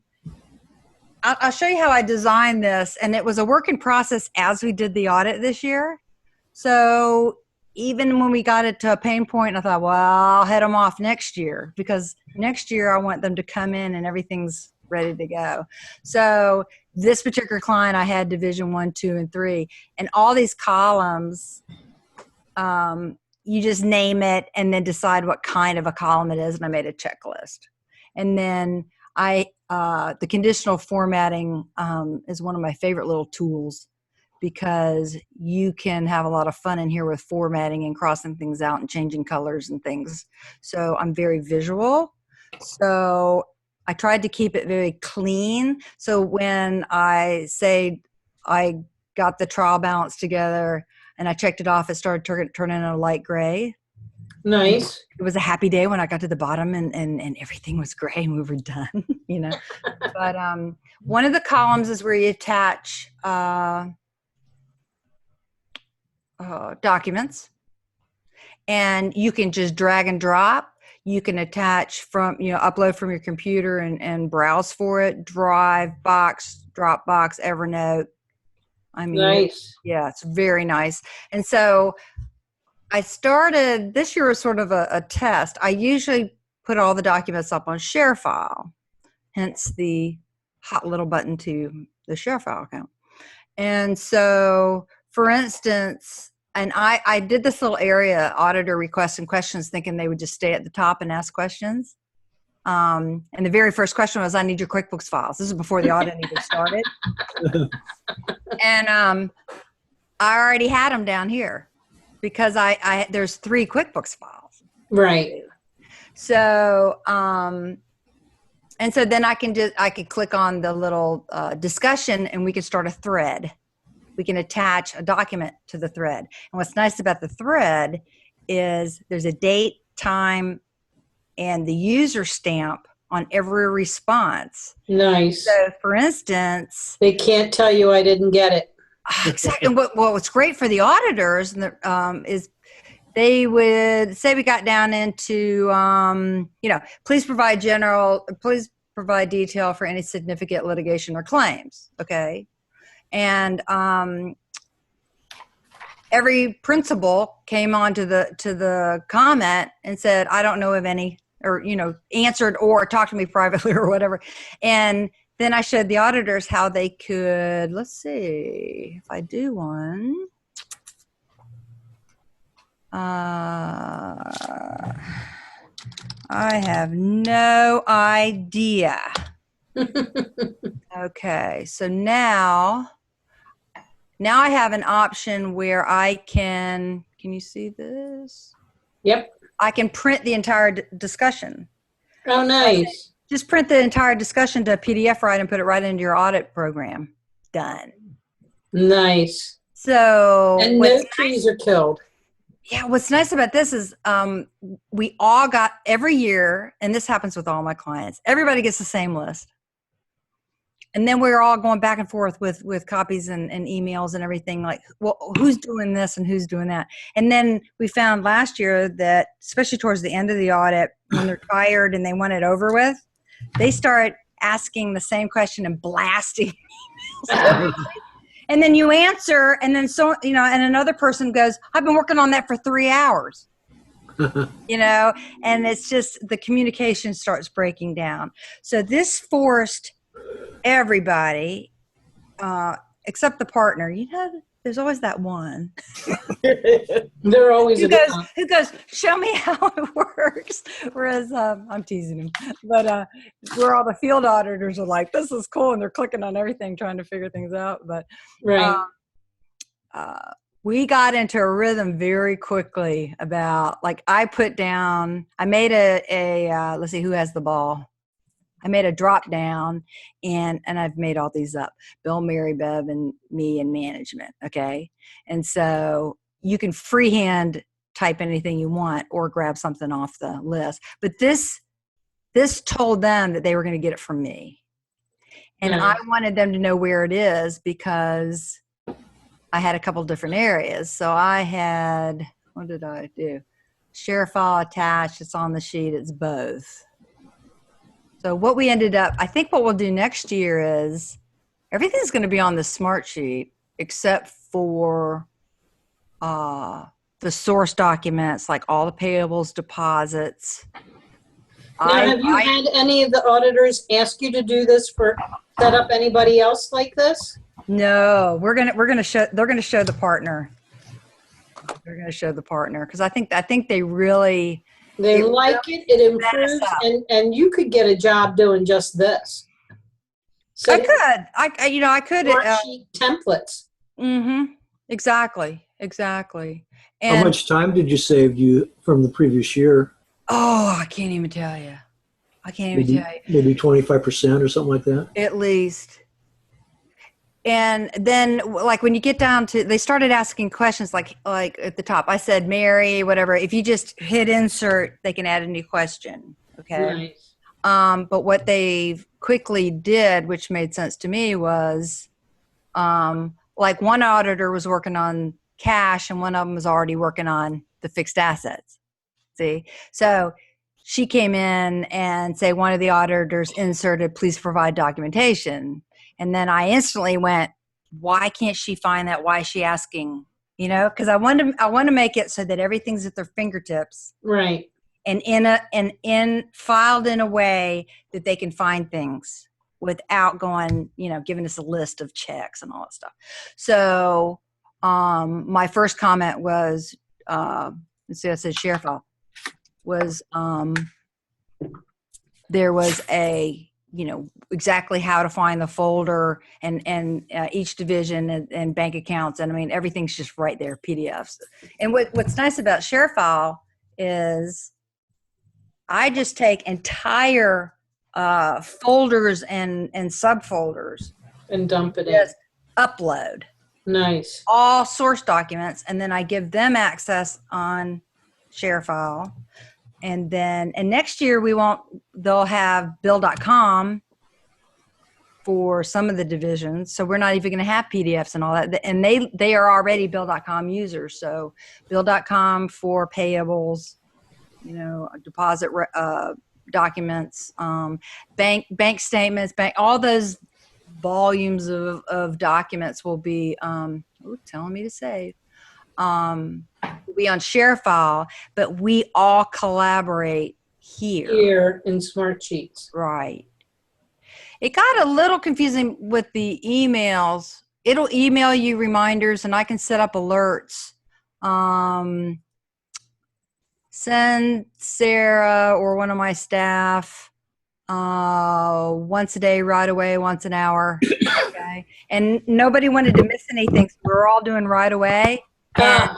I'll show you how I designed this. And it was a work in process as we did the audit this year. So even when we got it to a pain point, I thought, well, I'll head them off next year, because next year I want them to come in and everything's ready to go. So this particular client, I had division 1, 2, and 3, and all these columns, you just name it and then decide what kind of a column it is. And I made a checklist. And then the conditional formatting is one of my favorite little tools, because you can have a lot of fun in here with formatting and crossing things out and changing colors and things. So I'm very visual. So I tried to keep it very clean. So when I say I got the trial balance together and I checked it off, it started turning a light gray. Nice. It was a happy day when I got to the bottom and everything was gray and we were done, But one of the columns is where you attach documents, and you can just drag and drop. You can attach from, upload from your computer and browse for it. Drive, Box, Dropbox, Evernote. I mean, nice. Yeah, it's very nice. And so I started, this year was sort of a test. I usually put all the documents up on ShareFile, hence the hot little button to the share file account. And so, for instance, and I did this little area, auditor requests and questions, thinking they would just stay at the top and ask questions. And the very first question was, I need your QuickBooks files. This is before the audit even started. And I already had them down here because there's 3 QuickBooks files. Right. So, and so then I could click on the little discussion and we can start a thread. We can attach a document to the thread. And what's nice about the thread is there's a date, time, and the user stamp on every response. Nice. So, for instance, they can't tell you I didn't get it. Exactly. And what's great for the auditors is they would say we got down into, please provide detail for any significant litigation or claims. Okay. And every principal came on to the comment and said, I don't know of any, or, answered or talked to me privately or whatever. And then I showed the auditors how they could, let's see if I do one. I have no idea. Okay, so now I have an option where I can you see this? Yep. I can print the entire discussion. Oh, nice. Just print the entire discussion to a PDF and put it right into your audit program. Done. Nice. So, and no trees are killed. Yeah, what's nice about this is we all got every year, and this happens with all my clients, everybody gets the same list. And then we're all going back and forth with copies and emails and everything like, well, who's doing this and who's doing that? And then we found last year that, especially towards the end of the audit, when they're tired and they want it over with, they start asking the same question and blasting emails. And then you answer, and then and another person goes, I've been working on that for 3 hours. And it's just the communication starts breaking down. So this forced everybody, except the partner. There's always that one. They're always who goes, show me how it works. Whereas I'm teasing him, but where all the field auditors are like, this is cool, and they're clicking on everything trying to figure things out. But right. We got into a rhythm very quickly about, like, I made a let's see who has the ball. I made a drop down, and I've made all these up. Bill, Mary, Bev, and me in management, okay? And so you can freehand type anything you want or grab something off the list. But this told them that they were going to get it from me. And I wanted them to know where it is because I had a couple different areas. So I had, what did I do? Share file attached, it's on the sheet, it's both. So what we ended up, I think what we'll do next year is everything's going to be on the smart sheet except for the source documents, like all the payables, deposits. Now, have you had any of the auditors ask you to do this set up anybody else like this? No, they're going to show the partner. They're going to show the partner because I think they really. They like it. It improves, and you could get a job doing just this. So I could. I could. Sheet templates. Mm-hmm. Exactly. And how much time did you save from the previous year? Oh, I can't even tell you. Maybe 25% or something like that. At least. And then, like, when you get down to, they started asking questions like at the top, I said, Mary, whatever, if you just hit insert, they can add a new question. Okay. Nice. But what they quickly did, which made sense to me, was like one auditor was working on cash and one of them was already working on the fixed assets. See? So she came in and say one of the auditors inserted, please provide documentation. And then I instantly went, why can't she find that? Why is she asking? Because I want to make it so that everything's at their fingertips, right? And filed in a way that they can find things. without going, giving us a list of checks and all that stuff. So my first comment was, let's see, I said share file, was there was a, exactly how to find the folder and each division and bank accounts. And I mean, everything's just right there, PDFs. And what's nice about ShareFile is I just take entire folders and subfolders And dump it in. just upload Nice. all source documents, and then I give them access on ShareFile. And next year they'll have bill.com for some of the divisions. So we're not even going to have PDFs and all that. And they are already bill.com users. So bill.com for payables, deposit documents, bank statements, all those volumes of documents will be, telling me to save. Will be on ShareFile, but we all collaborate here in Smartsheets. Right. It got a little confusing with the emails. It'll email you reminders, and I can set up alerts. Send Sarah or one of my staff once a day, right away, once an hour. Okay. And nobody wanted to miss anything, so we're all doing right away. And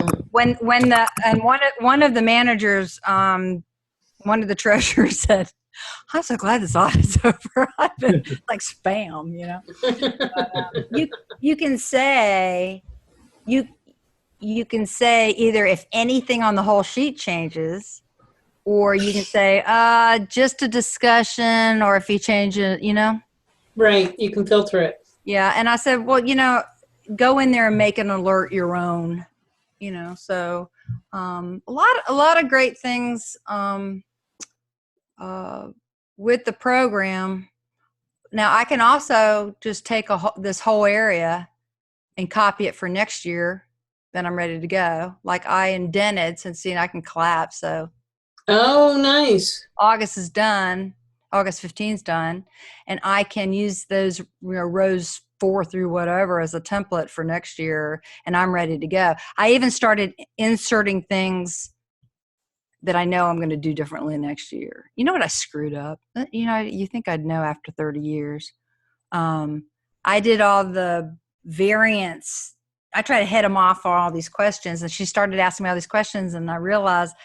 one of the managers, one of the treasurers said, "I'm so glad this audit's over." I've been like spam, But, you can say you can say either if anything on the whole sheet changes, or you can say just a discussion, or if you change it, Right. You can filter it. Yeah, and I said, well, go in there and make an alert your own. So a lot of great things with the program. Now I can also just take this whole area and copy it for next year. Then I'm ready to go. Like I indented, since I can collapse. So Oh, nice. August is done. August 15th is done, and I can use those rows 4 through whatever as a template for next year, and I'm ready to go. I even started inserting things that I know I'm going to do differently next year. You know what I screwed up? You think I'd know after 30 years. I did all the variants. I tried to head them off on all these questions, and she started asking me all these questions, and I realized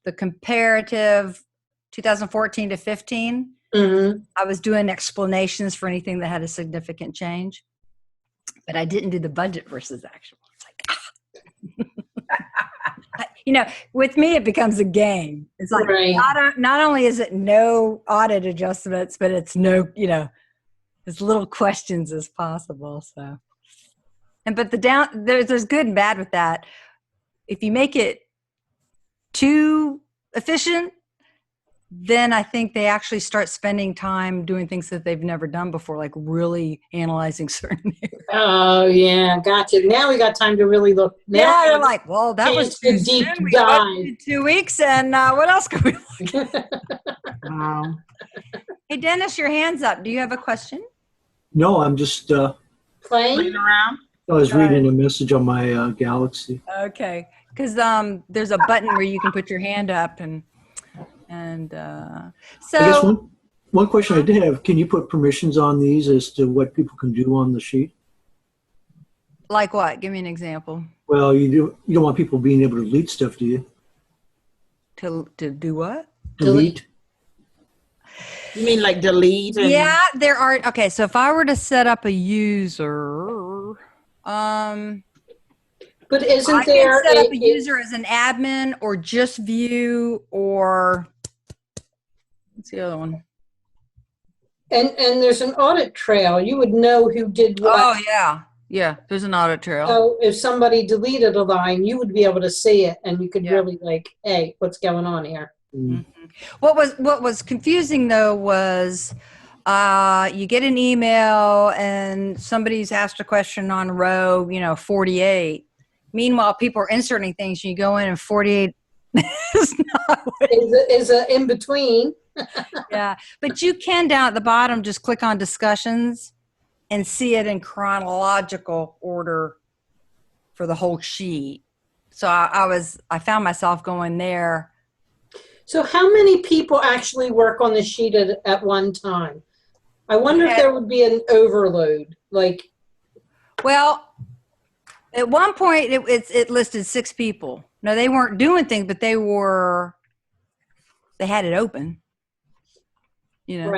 the comparative 2014 to 15, I was doing explanations for anything that had a significant change, but I didn't do the budget versus actual. It's like, with me, it becomes a game. It's like, Right. not only is it no audit adjustments, but it's no, as little questions as possible. So, but there's good and bad with that. If you make it too efficient, then I think they actually start spending time doing things that they've never done before, like really analyzing certain areas. Oh, yeah. Gotcha. Now we got time to really look. Now They're like, well, that was too deep soon. We dive. budgeted 2 weeks, and what else could we look at? Wow. Hey, Dennis, your hand's up. Do you have a question? No, I'm just, Playing? Around. I was reading a message on my Galaxy. Okay. Because there's a button where you can put your hand up, and so. I guess one question I did have, can you put permissions on these as to what people can do on the sheet? Like what? Give me an example. Well, you don't want people being able to delete stuff, do you? To do what? Delete? You mean like delete? Yeah, there are. Okay, so if I were to set up a user, But isn't I there can set up a user as an admin, or just view, or what's the other one? and there's an audit trail. You would know who did what. Oh yeah. There's an audit trail. So if somebody deleted a line, you would be able to see it, and you could Yeah. really like, hey, what's going on here? Mm. What was confusing though was you get an email and somebody's asked a question on row 48. Meanwhile, people are inserting things. You go in and 48 It's not what- Is a in between. yeah, but you can down at the bottom just click on discussions and see it in chronological order for the whole sheet. So I found myself going there. So how many people actually work on the sheet at one time? I wonder if there would be an overload. Like, Well, at one point it listed 6 people. No, they weren't doing things, but they had it open. You know.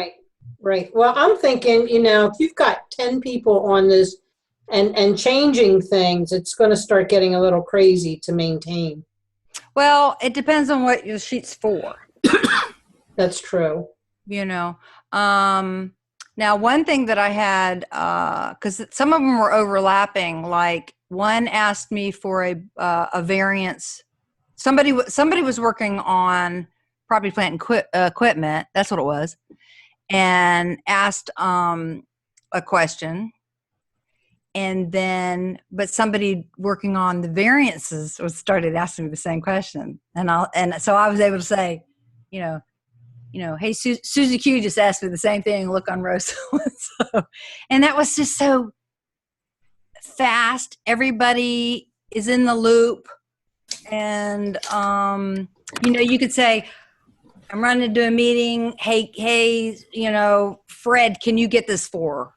Right. Well, I'm thinking, if you've got 10 people on this and changing things, it's going to start getting a little crazy to maintain. Well, it depends on what your sheet's for. That's true. Now, one thing that I had, because some of them were overlapping, like one asked me for a variance. Somebody was working on property, plant, and equipment. That's what it was. And asked a question. And then, but somebody working on the variances started asking me the same question. And so I was able to say, hey, Susie Q just asked me the same thing. Look on row so-and-so. And that was just so fast. Everybody is in the loop. And, you could say, I'm running to a meeting. Hey, Fred, can you get this for?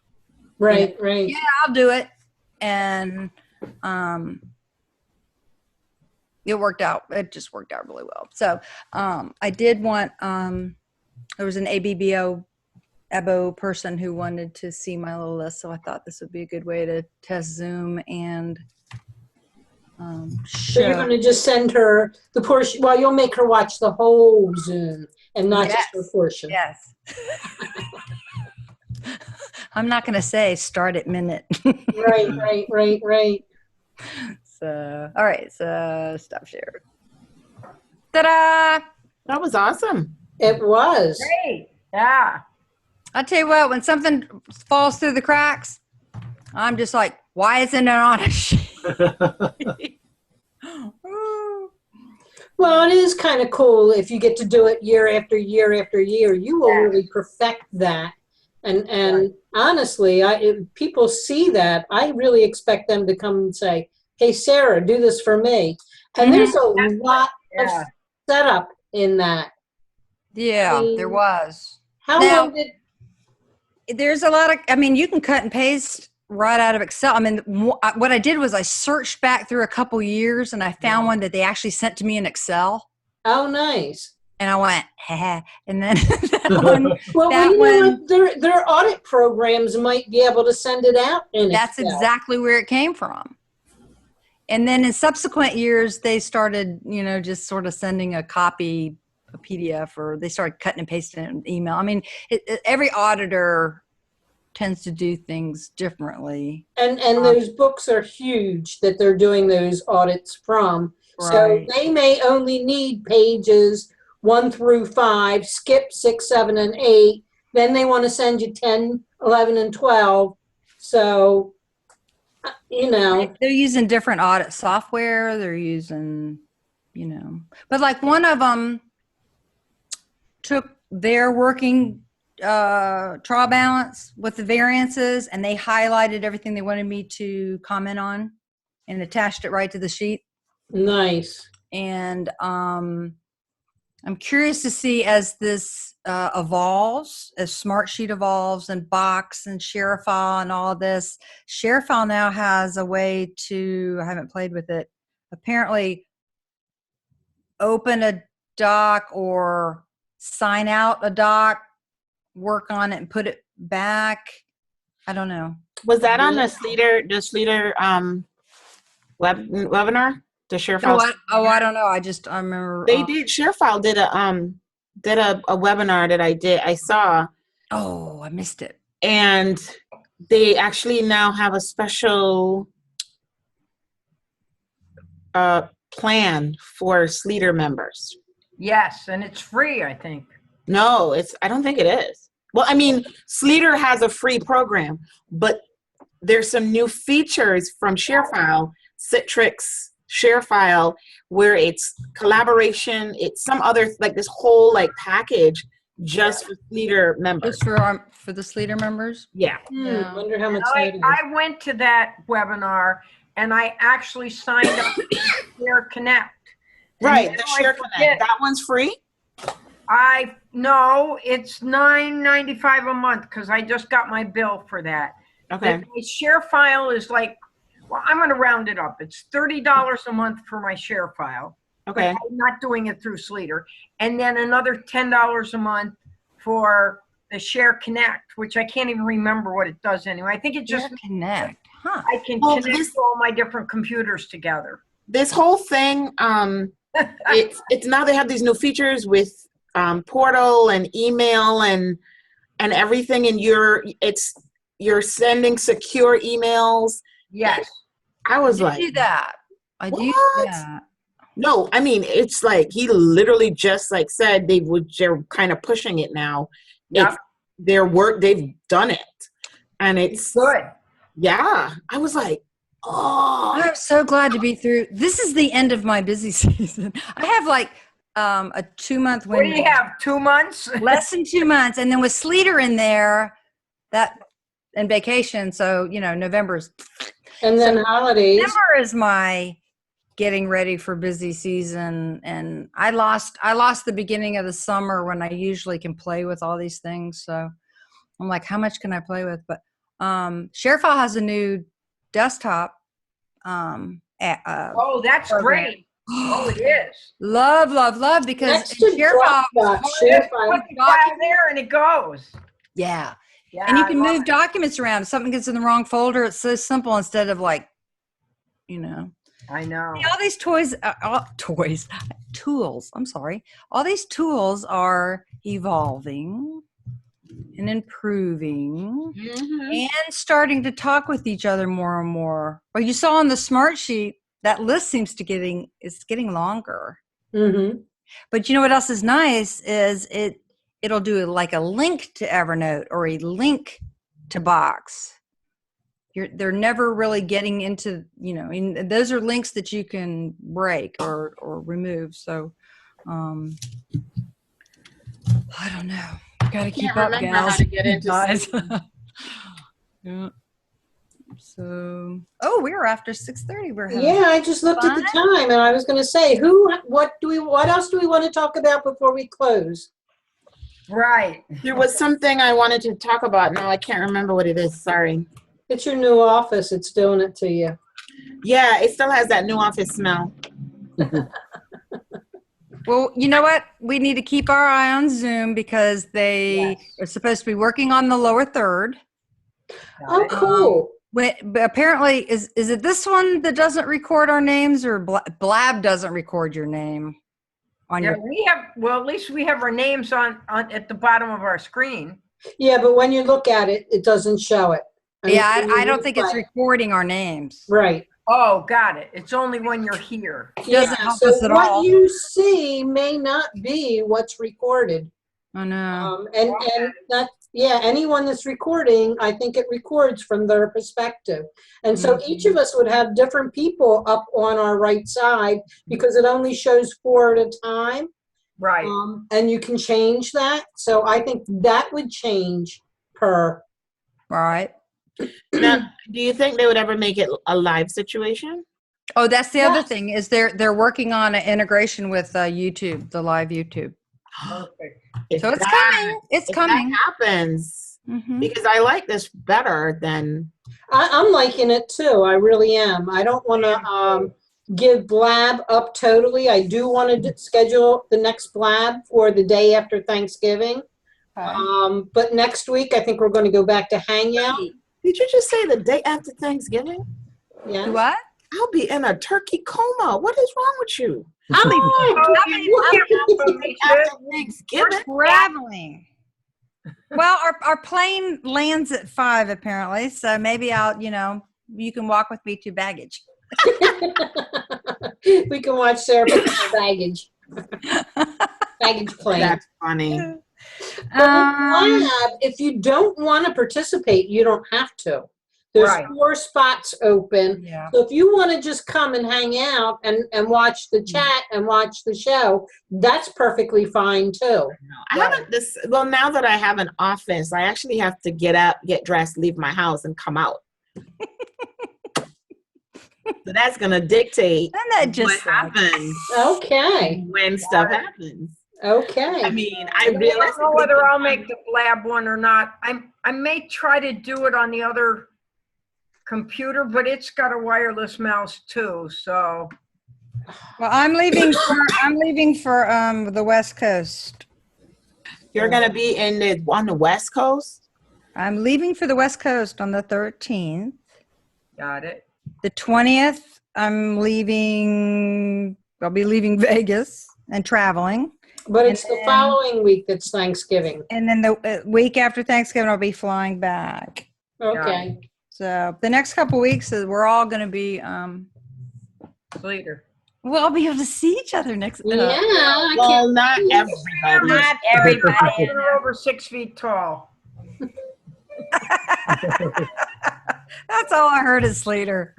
Right. Yeah, I'll do it. And it worked out. It just worked out really well. So I did want, there was an ABO person who wanted to see my little list. So I thought this would be a good way to test Zoom and So you're going to just send her the portion. Well, you'll make her watch the whole Zoom and not just her portion. Yes. I'm not going to say start at minute. Right. So, all right. So stop share. Ta-da! That was awesome. It was. Great. Yeah. I'll tell you what, when something falls through the cracks, I'm just like, why isn't it on a sheet? Well, it is kind of cool if you get to do it year after year after year. You will really perfect that. And honestly, if people see that, I really expect them to come and say, hey, Sarah, do this for me. And there's a lot of setup in that. Yeah, there was. How long did... There's a lot of, you can cut and paste right out of Excel. What I did was I searched back through a couple years and I found one that they actually sent to me in Excel. Oh, nice. And I went, ha. And then their audit programs might be able to send it out in That's Excel. Exactly where it came from. And then in subsequent years, they started, just sort of sending a copy, a PDF, or they started cutting and pasting it in email. Every auditor tends to do things differently. And those books are huge that they're doing those audits from. Right. So they may only need pages 1 through 5, skip 6, 7, and 8. Then they want to send you 10, 11, and 12. So, They're using different audit software. They're using, But like one of them took their working trial balance with the variances and they highlighted everything they wanted me to comment on and attached it right to the sheet. Nice. And I'm curious to see as this evolves, as Smartsheet evolves and Box and ShareFile and all this. ShareFile now has a way to, I haven't played with it, apparently open a doc or sign out a doc, work on it and put it back. I don't know. Was that on the Sleater webinar? The ShareFile. I don't know. I remember they did. ShareFile did a webinar that I saw. Oh, I missed it. And they actually now have a special plan for Sleater members. Yes, and it's free, I think. No, I don't think it is. Well, Sleater has a free program, but there's some new features from ShareFile, Citrix share file where it's collaboration, it's some other, like this whole like package just for leader members. Just for the Sleater members? Yeah. Yeah. Wonder how much that is. I went to that webinar and I actually signed up for Share Connect. Right, the Share Connect. That one's free? No, it's $9.95 a month because I just got my bill for that. Okay. My share file is like, well, I'm going to round it up. It's $30 a month for my share file. Okay. I'm not doing it through Sleater. And then another $10 a month for the Share Connect, which I can't even remember what it does anyway. I think it just Connect. Huh. I can connect all my different computers together. This whole thing, it's now they have these new features with portal and email and everything, and you're sending secure emails. Yes. I was like, do that. I do that. No, I mean, it's like he literally just like said they're kind of pushing it now. Yep. It's their work, they've done it. And it's good. Yeah. I was like, oh. I'm so glad to be through. This is the end of my busy season. I have like a 2-month window. What do you have, 2 months? Less than 2 months. And then with Sleater in there, and vacation. So, November's. And then holidays. November is my getting ready for busy season. And I lost the beginning of the summer when I usually can play with all these things. So I'm like, how much can I play with? But ShareFile has a new desktop. Oh, that's great. Oh, it is. Love, because Next to ShareFile, Dropbox, Put the file there and it goes. yeah. Yeah, And you I can love move it. documents around. If something gets in the wrong folder, it's so simple instead of like, I know. all these tools, I'm sorry. All these tools are evolving and improving and starting to talk with each other more and more. Well, you saw on the smart sheet, that list seems to getting longer. Mm-hmm. But you know what else is nice is it'll do like a link to Evernote or a link to Box. They're never really getting into, and those are links that you can break or remove. So, I don't know. Got to keep up, remember gals. how to get into guys. Yeah. So, we were after 6:30. We're having I just looked at the time and I was going to say, what else do we want to talk about before we close? Right. There was something I wanted to talk about. No, I can't remember what it is. Sorry. It's your new office. It's doing it to you. Yeah, it still has that new office smell. Well, you know what? We need to keep our eye on Zoom because they are supposed to be working on the lower third. Oh, cool. But apparently, is it this one that doesn't record our names, or Blab doesn't record your name? We have. Well, at least we have our names on at the bottom of our screen. Yeah, but when you look at it, it doesn't show it. I don't think it's recording our names. Right. Oh, got it. It's only when you're here. It doesn't help so us at all. what you see may not be what's recorded. I know. And that, anyone that's recording, I think it records from their perspective. And so each of us would have different people up on our right side because it only shows 4 at a time. Right. And you can change that. So I think that would change per. All right. Now, do you think they would ever make it a live situation? Oh, that's the other thing is they're working on an integration with YouTube, the live YouTube. Perfect. So it's coming. It's coming. That happens, because I like this better than. I'm liking it too. I really am. I don't want to give Blab up totally. I do want to schedule the next Blab for the day after Thanksgiving. But next week, I think we're going to go back to Hangout. Did you just say the day after Thanksgiving? Yeah. What? I'll be in a turkey coma. What is wrong with you? I'll be After Thanksgiving. traveling. Well, our plane lands at 5 apparently, so maybe you can walk with me to baggage. We can watch Sarah put her baggage claim. That's funny. But with Blab, if you don't want to participate, you don't have to. There's Right. 4 spots open. Yeah. So if you want to just come and hang out and watch the chat and watch the show, that's perfectly fine too. I haven't well, now that I have an office, I actually have to get up, get dressed, leave my house, and come out. So that's gonna dictate And that what just happens Okay. when stuff happens. Okay. I mean, I I don't know realistically whether I'll make the blab one or not. I may try to do it on the other computer, but it's got a wireless mouse too, so. Well, I'm leaving for the West Coast. You're gonna be on the West Coast. I'm leaving for the West Coast on the 13th. Got it. The 20th, I'll be leaving Vegas and traveling. But it's the then- following week that's Thanksgiving. And then the week after Thanksgiving, I'll be flying back. Okay. So the next couple weeks, we're all going to be, Later. we'll be able to see each other next. Yeah. I can't- Well, not everybody. Not everybody. You're over 6 feet tall. That's all I heard is Slater.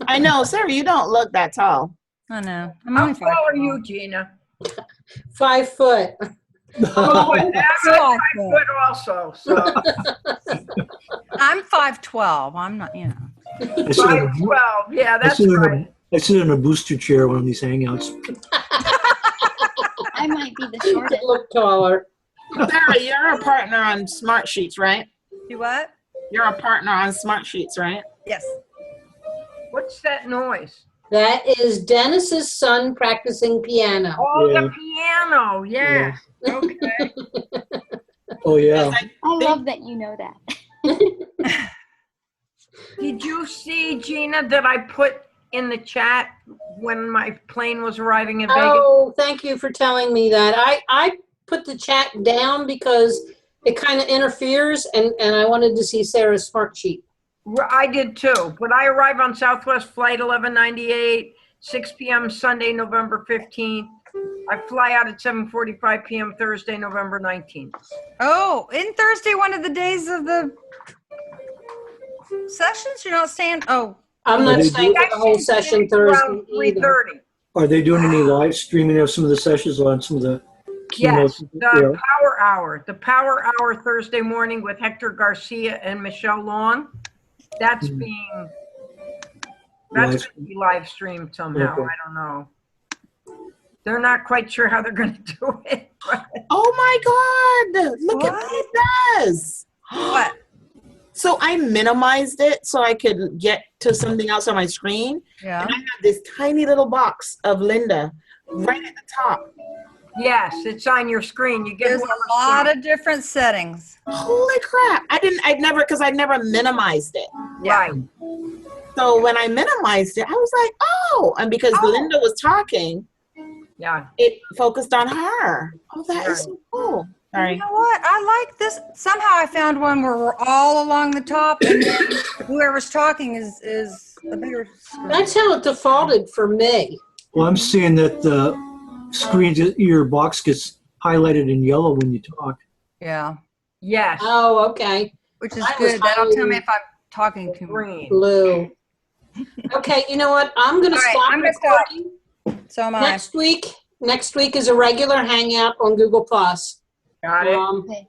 I know, Sarah. You don't look that tall. I know. I'm How only tall are 5'12". you, Gina? 5 foot. Oh, and that's So I 5 think. foot also, so. I'm 5'12". I'm not, you know. I sit in a- 5'12", yeah, I that's sit in a- right. I sit in a booster chair one of these hangouts. I might be the You shortest. look taller. Sarah, you're a partner on Smart Sheets, right? You what? You're a partner on Smart Sheets, right? Yes. What's that noise? That is Dennis's son practicing piano. Oh, Yeah. the piano, yeah. Okay. Oh, yeah. I love that you know that. Did you see, Gina, that I put in the chat when my plane was arriving in Vegas? Oh, thank you for telling me that. I put the chat down because it kind of interferes, and I wanted to see Sarah's smart sheet. I did too, but I arrive on Southwest Flight 1198, 6 p.m. Sunday, November 15th. I fly out at 7:45 p.m. Thursday, November 19th. Oh, isn't Thursday one of the days of the sessions? You're not staying? Oh, I'm not They staying for the whole session Thursday Around either. 3:30. Are they doing any live streaming of some of the sessions on some of the keynotes? Yes, Yeah. the Power Hour Thursday morning with Hector Garcia and Michelle Long. That's Hmm. being, Live that's going to be live streamed somehow. Okay. I don't know. They're not quite sure how they're going to do it. but- Oh my God! Look at What? what it does. what? So I minimized it so I could get to something else on my screen. Yeah. And I have this tiny little box of Linda right at the top. Yes, it's on your screen. You get There's whoever's a lot screen. of different settings. Holy crap! I'd never minimized it. Right. So when I minimized it, I was like, oh, and because Oh. Linda was talking, Yeah. it focused on her. Oh, that is so cool. Sorry. You know what? I like this. Somehow I found one where we're all along the top, and then whoever's talking is a bigger screen. That's how it defaulted for me. Well, I'm seeing that the screen, your box gets highlighted in yellow when you talk. Yeah, Yes. Oh, okay. which is Mine was good. That'll tell me highlighted if I'm talking too much. Green. Blue. Okay, you know what? I'm going to All right, stop I'm gonna stop. recording. So am I. Next week is a regular hangout on Google Plus. Got it.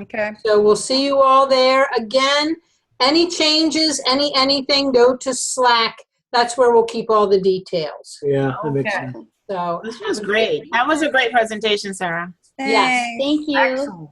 Okay. So we'll see you all there. Again, any changes, anything, go to Slack. That's where we'll keep all the details. Yeah, that makes Okay. sense. So This was great. That was a great presentation, Sarah. Yes. Thanks. Thank you. Excellent.